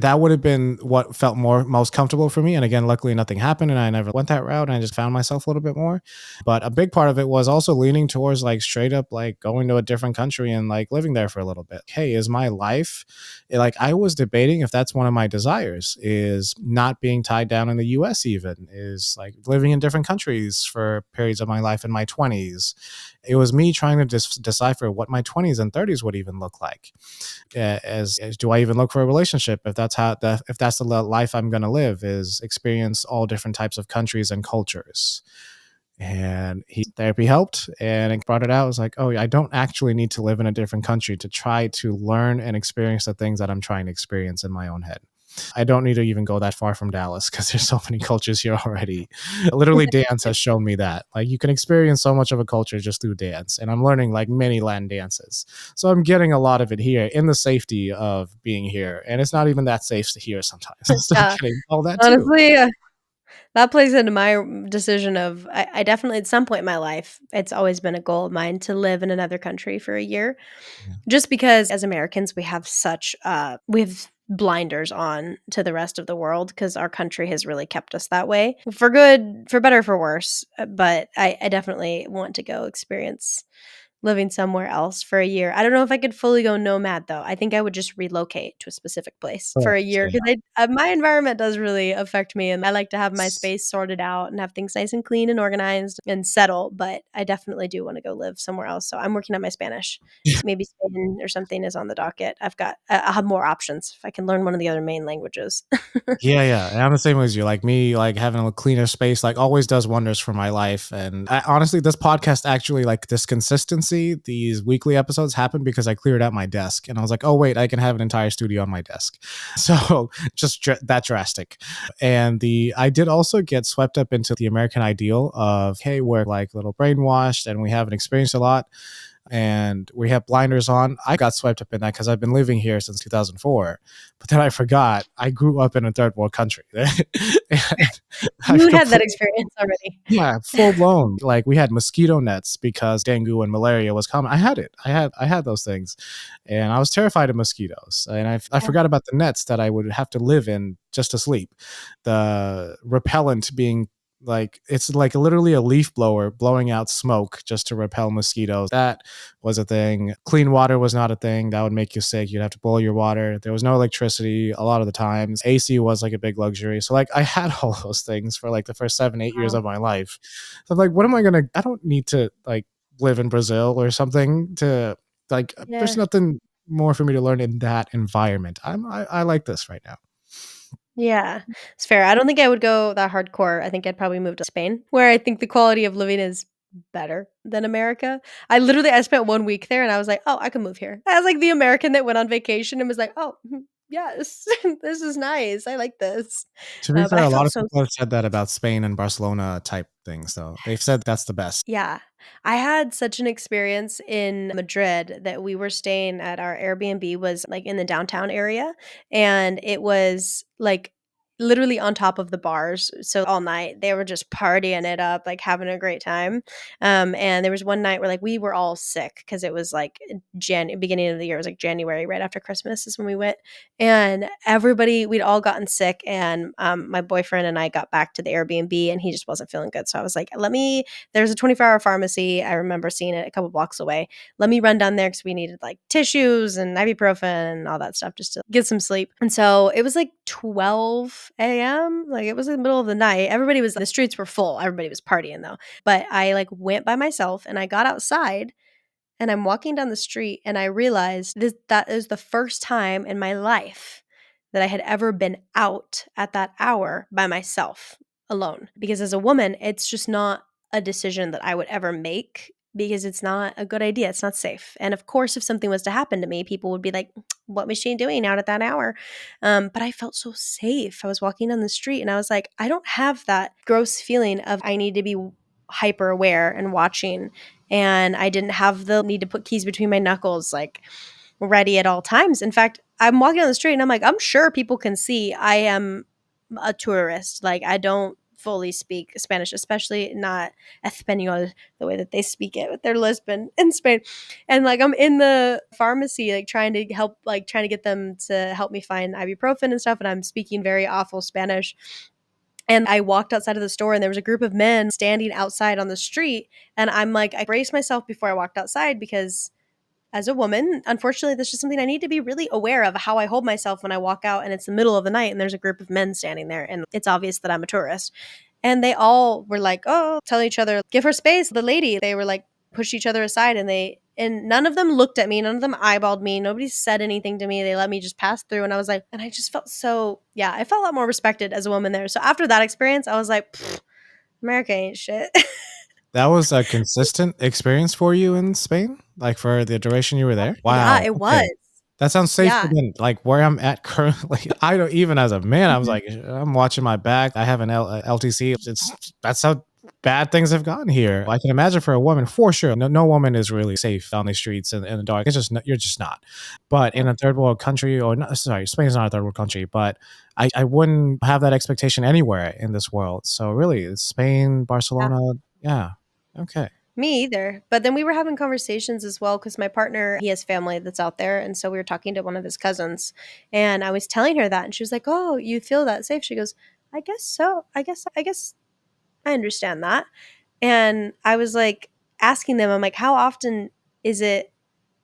That would have been what felt most comfortable for me. And again, luckily nothing happened and I never went that route, and I just found myself a little bit more. But a big part of it was also leaning towards like straight up like going to a different country and like living there for a little bit. Hey, is my life like, I was debating if that's one of my desires, is not being tied down in the US, even is like living in different countries for periods of my life in my 20s. It was me trying to decipher what my 20s and 30s would even look like. As do I even look for a relationship if that's the life I'm going to live, is experience all different types of countries and cultures. And therapy helped, and it brought it out. I was like, oh, I don't actually need to live in a different country to try to learn and experience the things that I'm trying to experience in my own head. I don't need to even go that far from Dallas because there's so many cultures here already. Literally, dance has shown me that. Like, you can experience so much of a culture just through dance. And I'm learning like many Latin dances. So I'm getting a lot of it here in the safety of being here. And it's not even that safe to hear sometimes. I'm still Yeah, getting all that too. honestly, that plays into my decision of I definitely at some point in my life, it's always been a goal of mine to live in another country for a year. Yeah. Just because as Americans, we have such we have blinders on to the rest of the world because our country has really kept us that way for good, for better, for worse. But I definitely want to go experience living somewhere else for a year. I don't know if I could fully go nomad though. I think I would just relocate to a specific place for a Correct. year Yeah. because my environment does really affect me, and I like to have my space sorted out and have things nice and clean and organized and settle. But I definitely do want to go live somewhere else. So I'm working on my Spanish. Maybe Spain or something is on the docket. I'll have more options if I can learn one of the other main languages. Yeah, yeah. And I'm the same as you. Like me, like having a cleaner space, like always does wonders for my life. And honestly, this podcast actually, like this consistency, these weekly episodes happen because I cleared out my desk, and I was like, oh wait, I can have an entire studio on my desk. So just that drastic. And I did also get swept up into the American ideal of, hey, we're like a little brainwashed and we haven't experienced a lot and we have blinders on. I got swept up in that because I've been living here since 2004. But then I forgot I grew up in a third world country. And I've You had that completely, experience already. yeah, full blown. Like we had mosquito nets because dengue and malaria was common. I had it. I had those things, and I was terrified of mosquitoes. And I Yeah. forgot about the nets that I would have to live in just to sleep. The repellent being like, it's like literally a leaf blower blowing out smoke just to repel mosquitoes. That was a thing. Clean water was not a thing. That would make you sick. You'd have to boil your water. There was no electricity a lot of the times. AC was like a big luxury. So like I had all those things for like the first 7, 8 years Wow. of my life. So I'm like, what am I gonna? I don't need to like live in Brazil or something to like. There's Yeah. nothing more for me to learn in that environment. I like this right now. Yeah, it's fair. I don't think I would go that hardcore. I think I'd probably move to Spain, where I think the quality of living is better than America. I spent 1 week there and I was like, "Oh, I can move here." I was like the American that went on vacation and was like, "Oh, yes, this is nice. I like this." To be But fair, I a lot felt of so. people have said that about Spain and Barcelona type things, though. They've said that's the best. Yeah. I had such an experience in Madrid that we were staying at our Airbnb was, like, in the downtown area, and it was, like, literally on top of the bars, so all night, they were just partying it up, like, having a great time, and there was one night where, like, we were all sick because it was, like, beginning of the year, it was, like, January, right after Christmas is when we went, and we'd all gotten sick, and, my boyfriend and I got back to the Airbnb, and he just wasn't feeling good, so I was like, "Let me." There's a 24-hour pharmacy. I remember seeing it a couple blocks away. Let me run down there because we needed like tissues and ibuprofen and all that stuff just to get some sleep. And so it was like 12 a.m. Like it was in the middle of the night. The streets were full. Everybody was partying though. But I like went by myself and I got outside and I'm walking down the street and I realized that is the first time in my life that I had ever been out at that hour by myself alone. Because as a woman, it's just not a decision that I would ever make because it's not a good idea. It's not safe. And of course, if something was to happen to me, people would be like, what was she doing out at that hour? But I felt so safe. I was walking down the street and I was like, I don't have that gross feeling of I need to be hyper aware and watching, and I didn't have the need to put keys between my knuckles, like ready at all times. In fact, I'm walking down the street and I'm like, I'm sure people can see I am a tourist. Like, I don't fully speak Spanish, especially not Espanol, the way that they speak it with their Lisbon in Spain. And like I'm in the pharmacy, like trying to help, like trying to get them to help me find ibuprofen and stuff. And I'm speaking very awful Spanish. And I walked outside of the store and there was a group of men standing outside on the street. And I'm like, I braced myself before I walked outside because as a woman, unfortunately, this is something I need to be really aware of how I hold myself when I walk out and it's the middle of the night and there's a group of men standing there and it's obvious that I'm a tourist. And they all were like, oh, tell each other, give her space. The lady, they were like, pushed each other aside and none of them looked at me. None of them eyeballed me. Nobody said anything to me. They let me just pass through. And I was like, and I just felt so, yeah, I felt a lot more respected as a woman there. So after that experience, I was like, America ain't shit. That was a consistent experience for you in Spain? Like, for the duration you were there? Yeah, Wow, it okay. was. That sounds safer Yeah. than, like, where I'm at currently. I don't even as a man, I was Mhm. like, I'm watching my back. I have an LTC. That's how bad things have gotten here. I can imagine for a woman, for sure. No woman is really safe on these streets in the dark. It's just you're just not. But in No. a third world country, or not, sorry, Spain's not a third world country, but I wouldn't have that expectation anywhere in this world. So really, it's Spain, Yeah. Barcelona, yeah, okay. Me either. But then we were having conversations as well because my partner, he has family that's out there. And so we were talking to one of his cousins and I was telling her that. And she was like, oh, you feel that safe? She goes, I guess so. I guess I understand that. And I was like asking them, I'm like, how often is it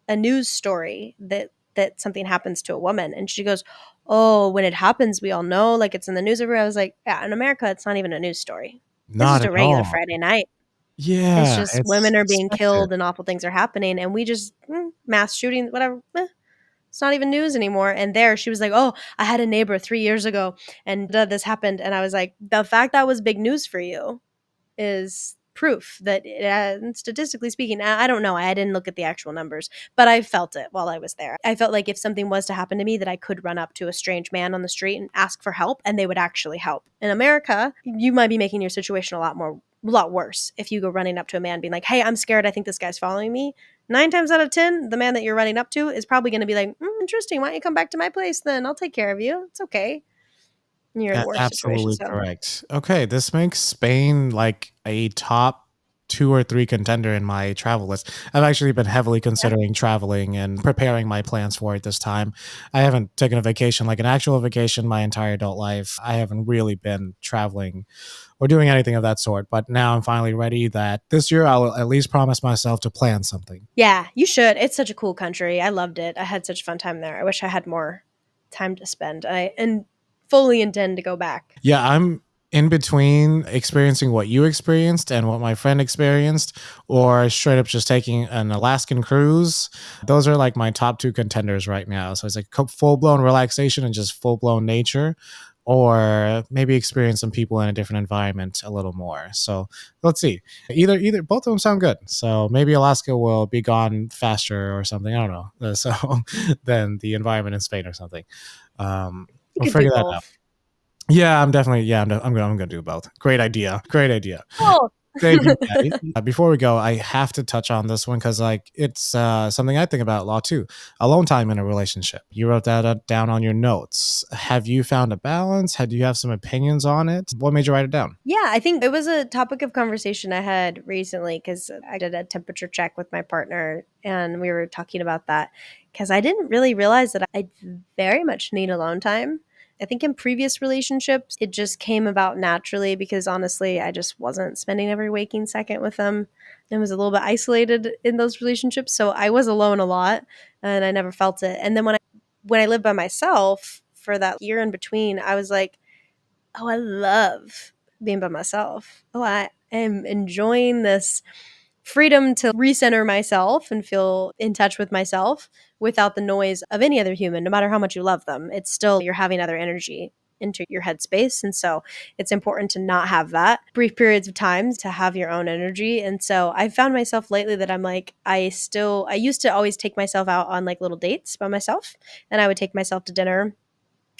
a news story that something happens to a woman? And she goes, oh, when it happens, we all know, like it's in the news everywhere. I was like, yeah, in America, it's not even a news story. It's Not just at a regular all. Friday night. It's Yeah, just it's women are being expected. killed and awful things are happening, and we just mass shooting, whatever. It's not even news anymore. And there, she was like, "Oh, I had a neighbor 3 years ago, and this happened." And I was like, "The fact that was big news for you is proof that, statistically speaking, I don't know. I didn't look at the actual numbers, but I felt it while I was there. I felt like if something was to happen to me, that I could run up to a strange man on the street and ask for help, and they would actually help. In America, you might be making your situation a lot worse if you go running up to a man being like, "Hey, I'm scared. I think this guy's following me." 9 times out of 10, the man that you're running up to is probably going to be like, interesting. Why don't you come back to my place then? I'll take care of you. It's okay. And you're in a worse situation. Absolutely So, correct. Okay, this makes Spain like a top 2 or 3 contender in my travel list. I've actually been heavily yeah. considering traveling and preparing my plans for it this time. I haven't taken a vacation, like an actual vacation, my entire adult life. I haven't really been traveling or doing anything of that sort, but now I'm finally ready that this year I'll at least promise myself to plan something. Yeah, you should. It's such a cool country. I loved it. I had such a fun time there. I wish I had more time to spend. I and fully intend to go back. Yeah, I'm in between experiencing what you experienced and what my friend experienced, or straight up just taking an Alaskan cruise. Those are like my top 2 contenders right now. So it's like full blown relaxation and just full blown nature, or maybe experience some people in a different environment a little more. So let's see. Either both of them sound good. So maybe Alaska will be gone faster or something. I don't know. So than the environment in Spain or something. You We'll could do figure that out. both. Yeah, I'm definitely. Yeah, I'm gonna do both. Great idea. Great idea. Oh. Thank you, Maddie. Before we go, I have to touch on this one because, like, it's something I think about a lot too. Alone time in a relationship. You wrote that down on your notes. Have you found a balance? Do you have some opinions on it? What made you write it down? Yeah, I think it was a topic of conversation I had recently because I did a temperature check with my partner and we were talking about that because I didn't really realize that I very much need alone time. I think in previous relationships, it just came about naturally because honestly, I just wasn't spending every waking second with them and was a little bit isolated in those relationships. So I was alone a lot and I never felt it. And then when I lived by myself for that year in between, I was like, oh, I love being by myself. Oh, I am enjoying this freedom to recenter myself and feel in touch with myself without the noise of any other human, no matter how much you love them. It's still you're having other energy into your headspace. And so it's important to not have that brief periods of time to have your own energy. And so I found myself lately that I'm like, I used to always take myself out on like little dates by myself and I would take myself to dinner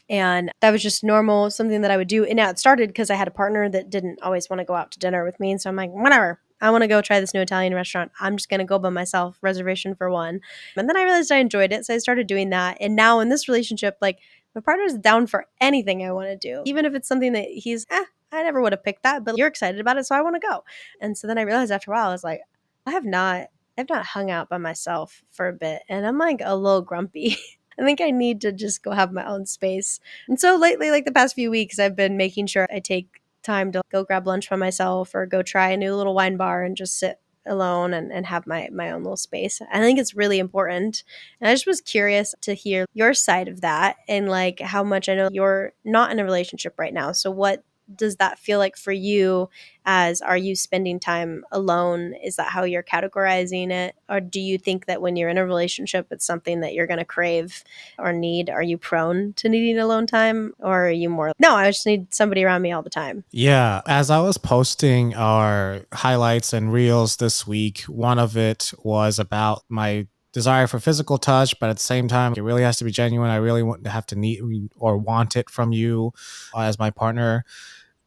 and that was just normal, something that I would do. And now it started because I had a partner that didn't always want to go out to dinner with me. And so I'm like, whatever. I want to go try this new Italian restaurant. I'm just going to go by myself, reservation for one. And then I realized I enjoyed it. So I started doing that. And now in this relationship, like my partner's down for anything I want to do, even if it's something that he's, I never would have picked that, but you're excited about it, so I want to go. And so then I realized after a while, I was like, I have not I've not hung out by myself for a bit, and I'm like a little grumpy. I think I need to just go have my own space. And so lately, like the past few weeks, I've been making sure I take time to go grab lunch by myself or go try a new little wine bar and just sit alone and have my own little space. I think it's really important. And I just was curious to hear your side of that and like how much I know you're not in a relationship right now. So what does that feel like for you? As are you spending time alone? Is that how you're categorizing it? Or do you think that when you're in a relationship, it's something that you're going to crave or need? Are you prone to needing alone time? Or are you more, no, I just need somebody around me all the time? Yeah, as I was posting our highlights and reels this week, one of it was about my desire for physical touch, but at the same time, it really has to be genuine. I really want to have to need or want it from you as my partner.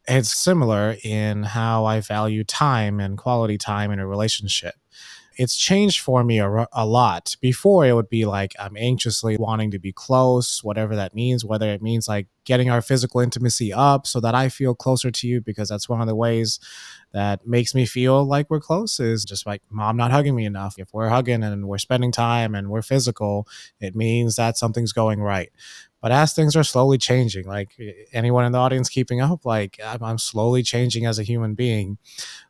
It's similar in how I value time and quality time in a relationship. It's changed for me a lot. Before, it would be like I'm anxiously wanting to be close, whatever that means, whether it means like getting our physical intimacy up so that I feel closer to you, because that's one of the ways that makes me feel like we're close is just like mom not hugging me enough. If we're hugging and we're spending time and we're physical, it means that something's going right. But as things are slowly changing, like anyone in the audience keeping up, like I'm slowly changing as a human being.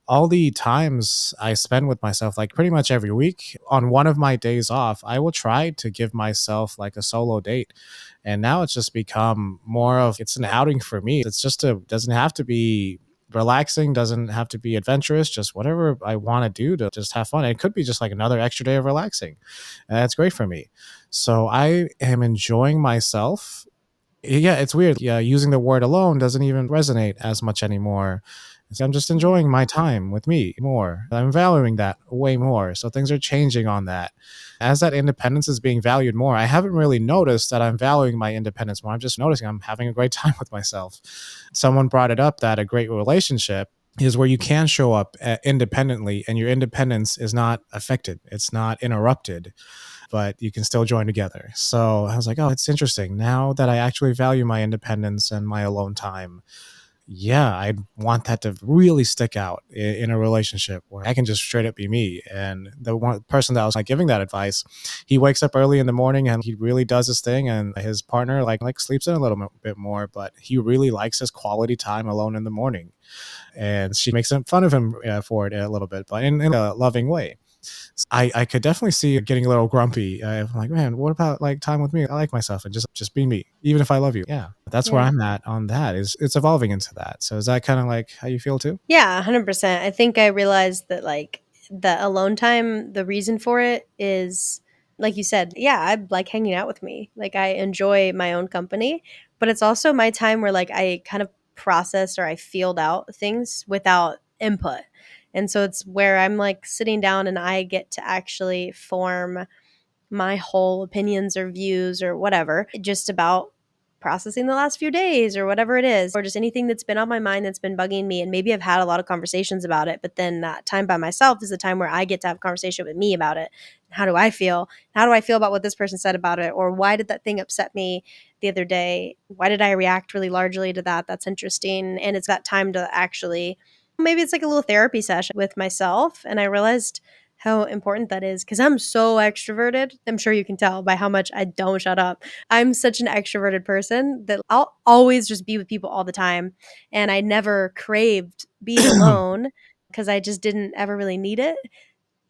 All the times I spend with myself, like pretty much every week, on one of my days off, I will try to give myself like a solo date. And now it's just become more of it's an outing for me. It's just a doesn't have to be relaxing, doesn't have to be adventurous, just whatever I want to do to just have fun. It could be just like another extra day of relaxing. And that's great for me. So I am enjoying myself. Yeah, it's weird. Yeah, using the word alone doesn't even resonate as much anymore. So I'm just enjoying my time with me more. I'm valuing that way more. So things are changing on that. As that independence is being valued more, I haven't really noticed that I'm valuing my independence more. I'm just noticing I'm having a great time with myself. Someone brought it up that a great relationship is where you can show up independently and your independence is not affected, it's not interrupted, but you can still join together. So I was like, oh, it's interesting. Now that I actually value my independence and my alone time, yeah, I want that to really stick out in a relationship where I can just straight up be me. And the one person that was like giving that advice, he wakes up early in the morning and he really does his thing, and his partner like sleeps in a little bit more, but he really likes his quality time alone in the morning. And she makes fun of him for it a little bit, but in a loving way. I could definitely see it getting a little grumpy. I'm like, man, what about like time with me? I like myself and just be me, even if I love you. Yeah, that's where Yeah. I'm at on that. Is it's evolving into that. So is that kind of like how you feel too? Yeah, 100%. I think I realized that like the alone time, the reason for it is like you said, yeah, I like hanging out with me. Like I enjoy my own company, but it's also my time where like I kind of process or I field out things without input. And so it's where I'm like sitting down and I get to actually form my whole opinions or views or whatever, just about processing the last few days or whatever it is, or just anything that's been on my mind that's been bugging me. And maybe I've had a lot of conversations about it, but then that time by myself is the time where I get to have a conversation with me about it. How do I feel? How do I feel about what this person said about it? Or why did that thing upset me the other day? Why did I react really largely to that? That's interesting. And it's got time to actually, maybe it's like a little therapy session with myself. And I realized how important that is because I'm so extroverted. I'm sure you can tell by how much I don't shut up. I'm such an extroverted person that I'll always just be with people all the time. And I never craved being alone because I just didn't ever really need it,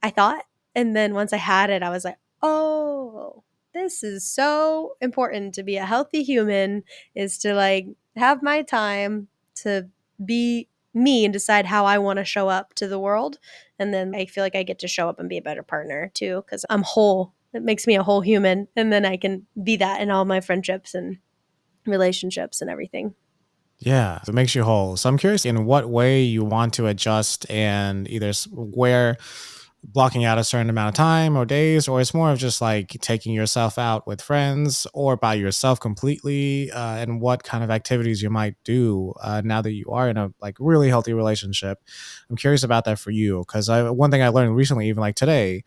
I thought. And then once I had it, I was like, oh, this is so important to be a healthy human is to like have my time to be me and decide how I want to show up to the world. And then I feel like I get to show up and be a better partner too because I'm whole. It makes me a whole human. And then I can be that in all my friendships and relationships and everything. Yeah, it makes you whole. So I'm curious in what way you want to adjust and either where blocking out a certain amount of time or days, or it's more of just like taking yourself out with friends or by yourself completely, and what kind of activities you might do now that you are in a like really healthy relationship. I'm curious about that for you because one thing I learned recently, even like today,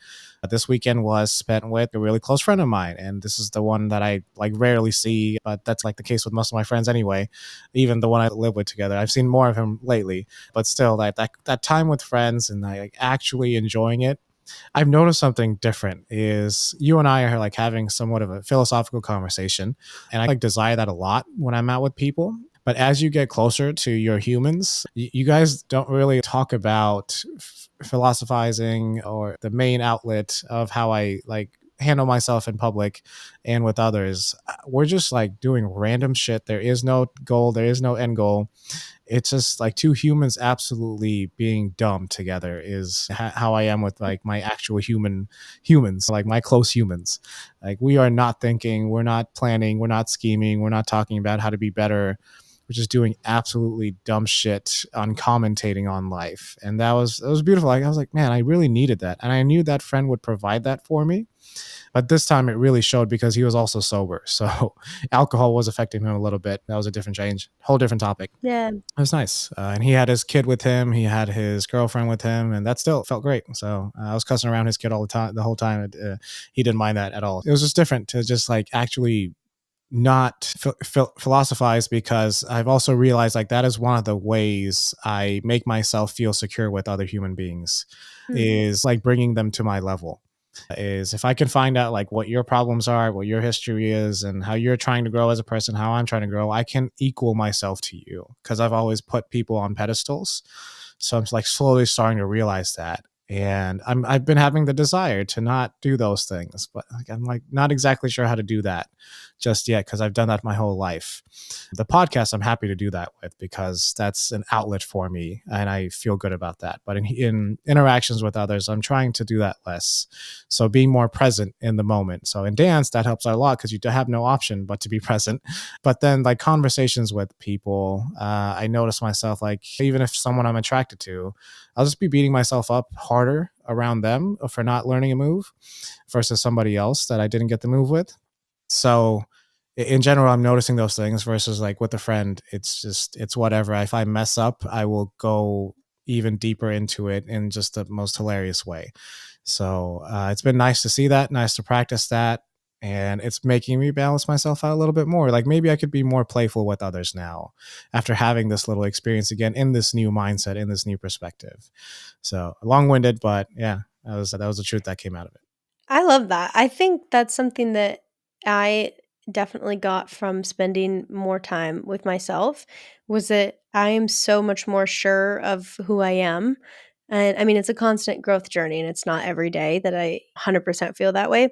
This weekend was spent with a really close friend of mine, and this is the one that I like rarely see, but that's like the case with most of my friends anyway. Even the one I live with together, I've seen more of him lately, but still, that time with friends and like actually enjoying it. I've noticed something different is you and I are like having somewhat of a philosophical conversation, and I like desire that a lot when I'm out with people. But as you get closer to your humans, you guys don't really talk about philosophizing or the main outlet of how I like handle myself in public and with others. We're just like doing random shit. There is no goal, there is no end goal. It's just like two humans absolutely being dumb together is how I am with like my actual humans, like my close humans. Like we are not thinking, we're not planning, we're not scheming, we're not talking about how to be better. We're just doing absolutely dumb shit on commentating on life. And that was beautiful. Like, I was like, man, I really needed that. And I knew that friend would provide that for me. But this time it really showed because he was also sober. So alcohol was affecting him a little bit. That was a different change, whole different topic. Yeah. It was nice. And he had his kid with him. He had his girlfriend with him, and that still felt great. So I was cussing around his kid all the time, the whole time. He didn't mind that at all. It was just different to just like actually not philosophize, because I've also realized like that is one of the ways I make myself feel secure with other human beings Hmm. is like bringing them to my level. Is if I can find out like what your problems are, what your history is, and how you're trying to grow as a person, how I'm trying to grow, I can equal myself to you because I've always put people on pedestals. So I'm like slowly starting to realize that. And I've been having the desire to not do those things, but like, I'm like not exactly sure how to do that just yet because I've done that my whole life. The podcast I'm happy to do that with because that's an outlet for me and I feel good about that. But in interactions with others, I'm trying to do that less. So being more present in the moment. So in dance, that helps a lot because you have no option but to be present. But then like conversations with people, I notice myself like even if someone I'm attracted to, I'll just be beating myself up harder around them for not learning a move versus somebody else that I didn't get the move with. So in general, I'm noticing those things versus like with a friend, it's whatever. If I mess up, I will go even deeper into it in just the most hilarious way. So it's been nice to see that, nice to practice that. And it's making me balance myself out a little bit more. Like maybe I could be more playful with others now after having this little experience again in this new mindset, in this new perspective. So long winded, but yeah, that was the truth that came out of it. I love that. I think that's something that I definitely got from spending more time with myself was that I am so much more sure of who I am. And I mean, it's a constant growth journey and it's not every day that I 100% feel that way.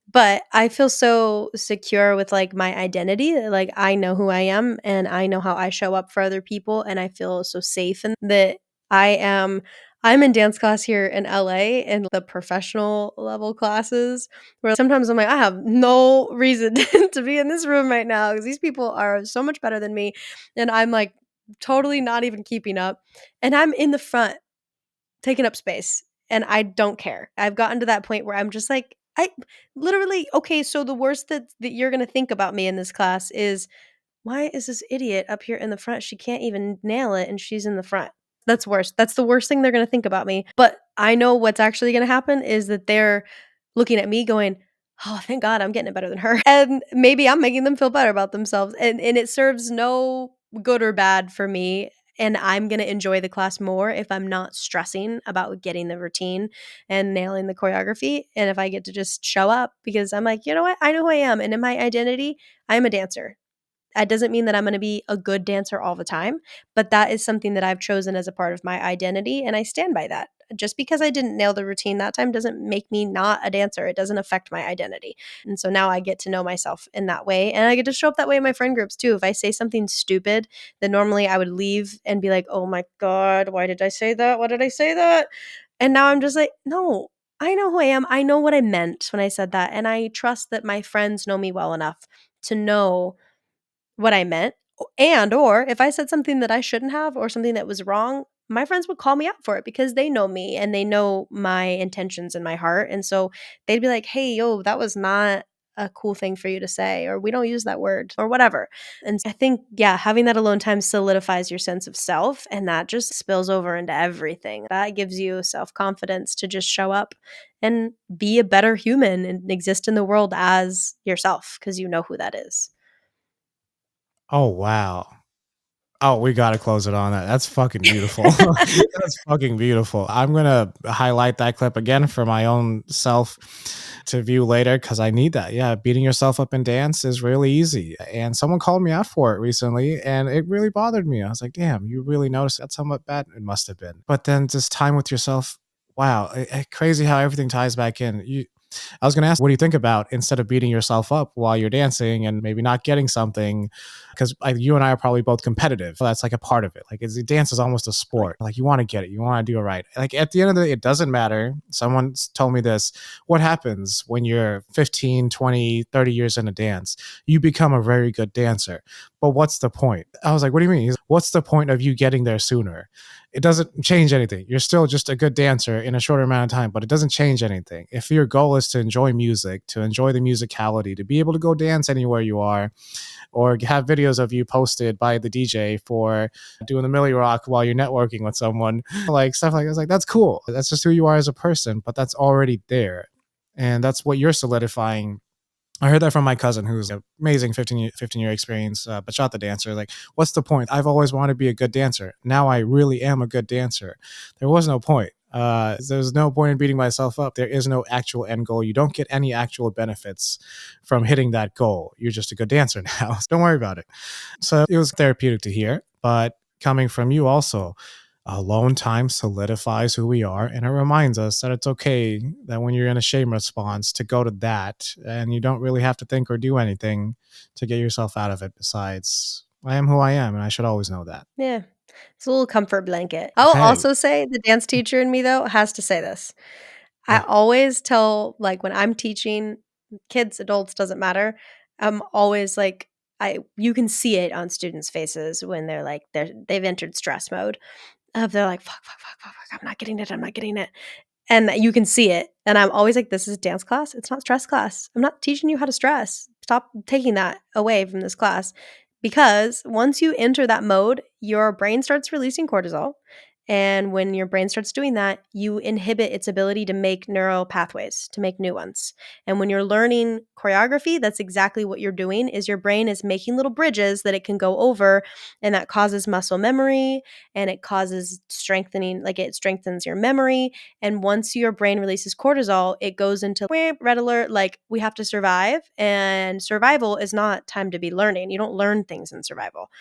But I feel so secure with, like, my identity that, like, I know who I am and I know how I show up for other people, and I feel so safe in that I'm in dance class here in LA in the professional level classes where sometimes I'm like, "I have no reason to be in this room right now because these people are so much better than me," and I'm, like, totally not even keeping up, and I'm in the front taking up space, and I don't care. I've gotten to that point where I'm just like, I literally okay, so the worst that you're gonna think about me in this class is, "Why is this idiot up here in the front? She can't even nail it, and she's in the front." That's worse. That's the worst thing they're gonna think about me, but I know what's actually gonna happen is that they're looking at me going, "Oh, thank God I'm getting it better than her," and maybe I'm making them feel better about themselves, and it serves no good or bad for me, and I'm gonna enjoy the class more if I'm not stressing about getting the routine and nailing the choreography, and if I get to just show up because I'm like, "You know what? I know who I am, and in my identity, I'm a dancer." That doesn't mean that I'm gonna be a good dancer all the time, but that is something that I've chosen as a part of my identity, and I stand by that. Just because I didn't nail the routine that time doesn't make me not a dancer. It doesn't affect my identity. And so now I get to know myself in that way, and I get to show up that way in my friend groups too. If I say something stupid, then normally I would leave and be like, "Oh my god, why did I say that? Why did I say that?" And now I'm just like, "No, I know who I am. I know what I meant when I said that, and I trust that my friends know me well enough to know what I meant, and or if I said something that I shouldn't have or something that was wrong, my friends would call me out for it because they know me and they know my intentions in my heart, and so they'd be like, "Hey, yo, that was not a cool thing for you to say, or we don't use that word, or whatever. And I think, yeah, having that alone time solidifies your sense of self, and that just spills over into everything. That gives you self-confidence to just show up and be a better human and exist in the world as yourself because you know who that is. Oh, wow. Oh, we gotta close it on that. That's fucking beautiful. That's fucking beautiful. I'm gonna highlight that clip again for my own self to view later because I need that. Yeah, beating yourself up in dance is really easy. And someone called me out for it recently, and it really bothered me. I was like, damn, you really noticed that's how much bad it must have been. But then just time with yourself. Wow, crazy how everything ties back in. I was going to ask, what do you think about instead of beating yourself up while you're dancing and maybe not getting something? Because you and I are probably both competitive. So that's like a part of it. Like dance is almost a sport. Like you want to get it, you want to do it right. Like at the end of the day, it doesn't matter. Someone's told me this. What happens when you're 15, 20, 30 years in a dance? You become a very good dancer. But what's the point? I was like, what do you mean? What's the point of you getting there sooner? It doesn't change anything. You're still just a good dancer in a shorter amount of time, but it doesn't change anything. If your goal is to enjoy music, to enjoy the musicality, to be able to go dance anywhere you are, or have videos of you posted by the DJ for doing the Millie Rock while you're networking with someone, like stuff like that's like that's cool. That's just who you are as a person, but that's already there. And that's what you're solidifying. I heard that from my cousin, who's an amazing 15-year experience, bachata dancer. Like, what's the point? I've always wanted to be a good dancer. Now I really am a good dancer. There was no point. There's no point in beating myself up. There is no actual end goal. You don't get any actual benefits from hitting that goal. You're just a good dancer now. So don't worry about it. So it was therapeutic to hear, but coming from you also, alone time solidifies who we are, and it reminds us that it's okay that when you're in a shame response to go to that, and you don't really have to think or do anything to get yourself out of it. Besides, I am who I am, and I should always know that. Yeah. It's a little comfort blanket. I'll Okay. also say the dance teacher in me, though, has to say this. I Yeah. always tell, like, when I'm teaching kids, adults, doesn't matter, I'm always like, I you can see it on students' faces when they're like, they've entered stress mode of they're like, "Fuck, fuck, fuck, fuck, fuck, I'm not getting it, I'm not getting it." And you can see it, and I'm always like, "This is dance class, it's not stress class. I'm not teaching you how to stress. Stop taking that away from this class." Because once you enter that mode, your brain starts releasing cortisol, and when your brain starts doing that, you inhibit its ability to make neural pathways, to make new ones. And when you're learning choreography, that's exactly what you're doing is your brain is making little bridges that it can go over, and that causes muscle memory, and it causes strengthening, like it strengthens your memory. And once your brain releases cortisol, it goes into red alert, like we have to survive. And survival is not time to be learning. You don't learn things in survival.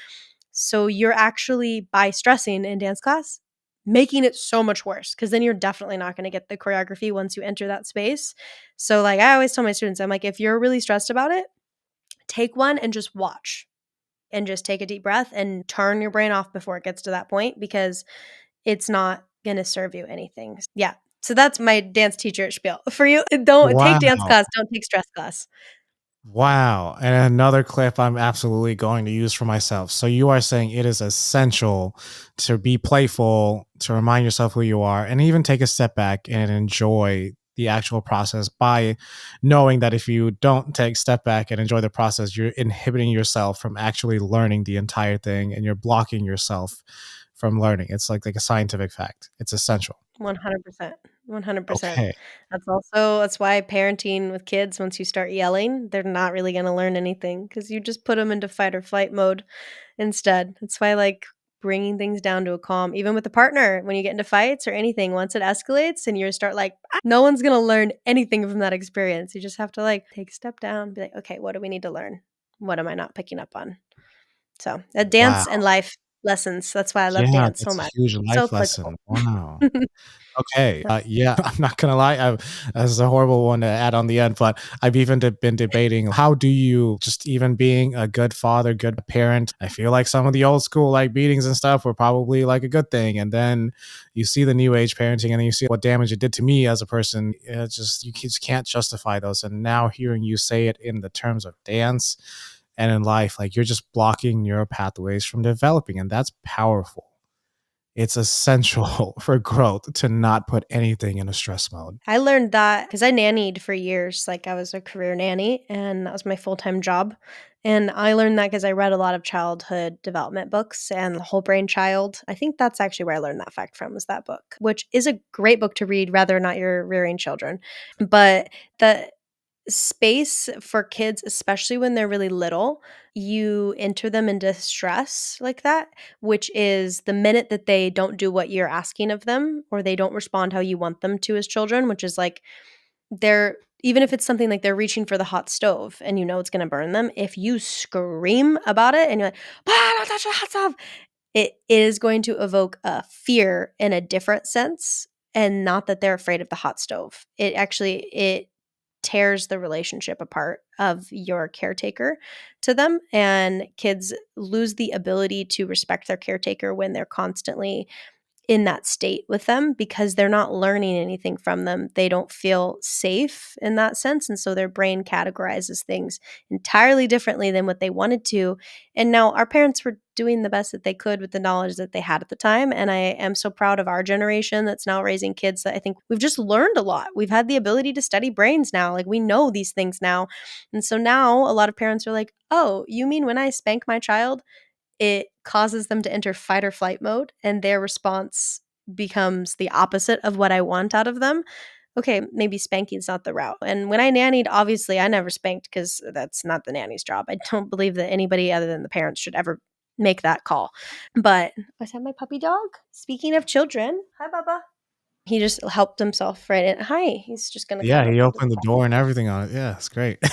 So you're actually, by stressing in dance class, making it so much worse because then you're definitely not going to get the choreography once you enter that space. So, like, I always tell my students, I'm like, if you're really stressed about it, take one and just watch and just take a deep breath and turn your brain off before it gets to that point because it's not going to serve you anything. Yeah. So that's my dance teacher spiel for you. Don't take dance Wow. class, don't take stress class. Wow. And another clip I'm absolutely going to use for myself. So you are saying it is essential to be playful, to remind yourself who you are, and even take a step back and enjoy the actual process by knowing that if you don't take step back and enjoy the process, you're inhibiting yourself from actually learning the entire thing and you're blocking yourself from learning. It's like a scientific fact. It's essential. 100%. 100%. Okay. That's why parenting with kids, once you start yelling, they're not really gonna learn anything because you just put them into fight or flight mode instead. That's why, like, bringing things down to a calm, even with a partner, when you get into fights or anything, once it escalates and you start like, no one's gonna learn anything from that experience. You just have to, like, take a step down, be like, "Okay, what do we need to learn? What am I not picking up on?" So, a Wow. dance and life lessons. That's why I love Yeah, dance so that's a much. huge So life applicable. lesson. Wow. Okay. Yeah, I'm not gonna lie. This is a horrible one to add on the end, but I've even been debating how do you just even being a good father, good parent. I feel like some of the old school like beatings and stuff were probably like a good thing, and then you see the new age parenting, and then you see what damage it did to me as a person. It's just just can't justify those. And now hearing you say it in the terms of dance and in life, like you're just blocking neural pathways from developing, and that's powerful. it's essential for growth to not put anything in a stress mode. I learned that because I nannied for years. Like, I was a career nanny, and that was my full-time job. And I learned that because I read a lot of childhood development books and The Whole Brain Child. I think that's actually where I learned that fact from, was that book, which is a great book to read whether or not you're rearing children. But the space for kids, especially when they're really little, you enter them into stress like that, which is the minute that they don't do what you're asking of them, or they don't respond how you want them to as children, which is like they're even if it's something like they're reaching for the hot stove and you know it's going to burn them, if you scream about it and you're like, "Ah, don't touch the hot stove," it is going to evoke a fear in a different sense, and not that they're afraid of the hot stove. It tears the relationship apart of your caretaker to them, and kids lose the ability to respect their caretaker when they're constantly in that state with them because they're not learning anything from them. They don't feel safe in that sense. And so their brain categorizes things entirely differently than what they wanted to. And now our parents were doing the best that they could with the knowledge that they had at the time. And I am so proud of our generation that's now raising kids that I think we've just learned a lot. We've had the ability to study brains now. Like, we know these things now. And so now a lot of parents are like, oh, you mean when I spank my child, it causes them to enter fight or flight mode, and their response becomes the opposite of what I want out of them? Okay, maybe spanking's not the route. And when I nannied, obviously I never spanked because that's not the nanny's job. I don't believe that anybody other than the parents should ever make that call. But I said my puppy dog. Speaking of children, hi Bubba. He just helped himself right in. Hi, he's just gonna Yeah, come he over. opened the door and everything on it. Yeah, it's great.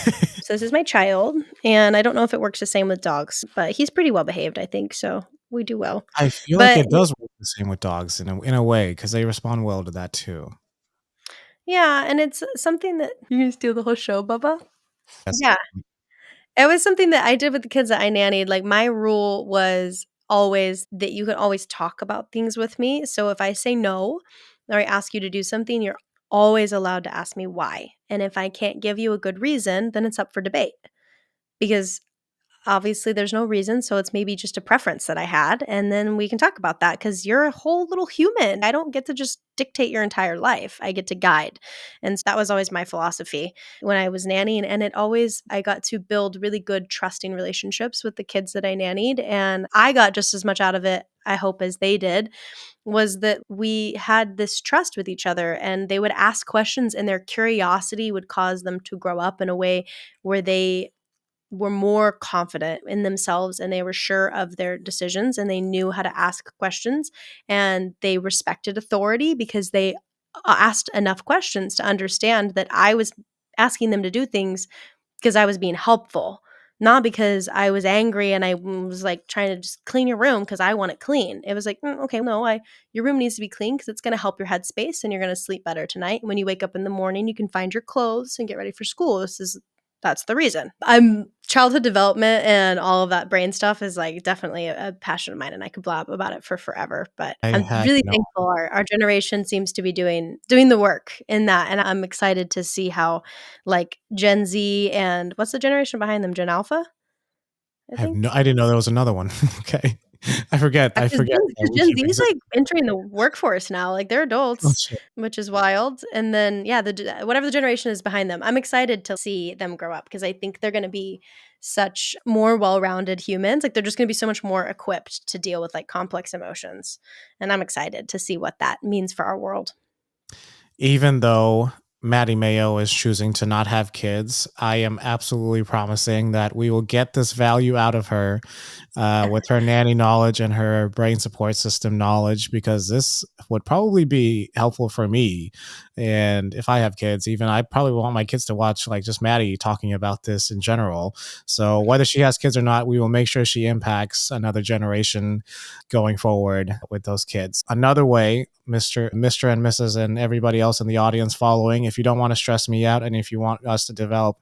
So this is my child, and I don't know if it works the same with dogs, but he's pretty well behaved, I think, so we do well. I feel like But it does work the same with dogs in a way because they respond well to that too. yeah, and it's something that you gonna steal the whole show, Bubba? Yes. Yeah. It was something that I did with the kids that I nannied. Like, my rule was always that you can always talk about things with me. So if I say no, or I ask you to do something, you're always allowed to ask me why. And if I can't give you a good reason, then it's up for debate. Because obviously, there's no reason, so it's maybe just a preference that I had, and then we can talk about that because 'cause you're a whole little human. I don't get to just dictate your entire life. I get to guide, and that was always my philosophy when I was nannying, and I got to build really good trusting relationships with the kids that I nannied, and I got just as much out of it, I hope, as they did, was that we had this trust with each other, and they would ask questions, and their curiosity would cause them to grow up in a way where they were more confident in themselves, and they were sure of their decisions, and they knew how to ask questions, and they respected authority because they asked enough questions to understand that I was asking them to do things because I was being helpful, not because I was angry and I was like trying to just clean your room because I want it clean. It was like, okay, no, I your room needs to be clean because it's going to help your headspace and you're going to sleep better tonight. When you wake up in the morning, you can find your clothes and get ready for school. That's the reason. I'm childhood development and all of that brain stuff is like definitely a passion of mine, and I could blab about it for forever. But I I'm had really no thankful our generation seems to be doing the work in that, and I'm excited to see how like Gen Z and what's the generation behind them? Gen Alpha, I think. I didn't know there was another one. Okay. I Because forget that we Gen even Z is, exist. like, entering the workforce now, like, they're Oh, adults, shit. which is wild, and then, yeah, whatever the generation is behind them, I'm excited to see them grow up because I think they're gonna be such more well-rounded humans, like, they're just gonna be so much more equipped to deal with, like, complex emotions, and I'm excited to see what that means for our world. Even though Maddie Mayo is choosing to not have kids, I am absolutely promising that we will get this value out of her with her nanny knowledge and her brain support system knowledge, because this would probably be helpful for me. And if I have kids, even I probably want my kids to watch like just Maddie talking about this in general. So whether she has kids or not, we will make sure she impacts another generation going forward with those kids. Another way, Mr. and Mrs. and everybody else in the audience following, if you don't want to stress me out and if you want us to develop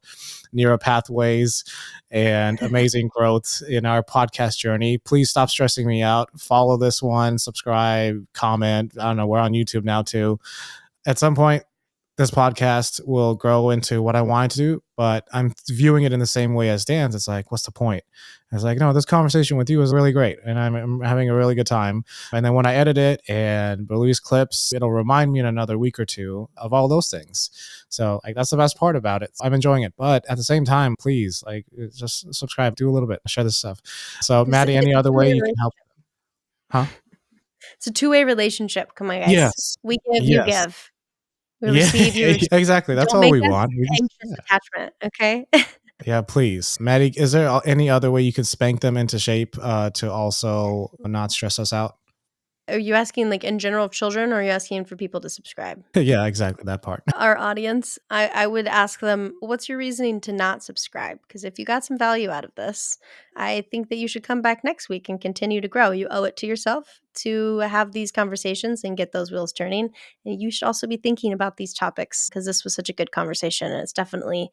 neural pathways and amazing growth in our podcast journey, please stop stressing me out. Follow this one, subscribe, comment. I don't know, we're on YouTube now too. At some point, this podcast will grow into what I want it to do, but I'm viewing it in the same way as Dan's. It's like, what's the point? I was like, no, this conversation with you was really great, and I'm having a really good time. And then when I edit it and release clips, it'll remind me in another week or two of all those things. So like that's the best part about it. I'm enjoying it, but at the same time, please like just subscribe, do a little bit, share this stuff. So Maddie, any It's a other way two-way you can help? relationship. Huh? It's a two-way relationship. Come on, guys. Yes. We give, you Yes. give. We Yeah. receive, you receive. Exactly. That's Don't all make we us want. We just anxious yeah. attachment, okay? Yeah, please. Maddie, is there any other way you can spank them into shape to also not stress us out? Are you asking, like, in general of children, or are you asking for people to subscribe? Yeah, exactly that part. Our audience, I would ask them, "What's your reasoning to not subscribe? Because if you got some value out of this, I think that you should come back next week and continue to grow. You owe it to yourself to have these conversations and get those wheels turning, and you should also be thinking about these topics because this was such a good conversation, and it's definitely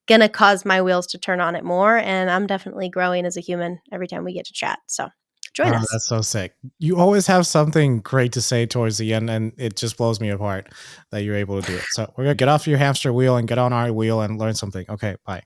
gonna cause my wheels to turn on it more, and I'm definitely growing as a human every time we get to chat, so join Oh, us." that's so sick. You always have something great to say towards the end, and it just blows me apart that you're able to do it. So we're gonna get off your hamster wheel and get on our wheel and learn something. Okay, bye.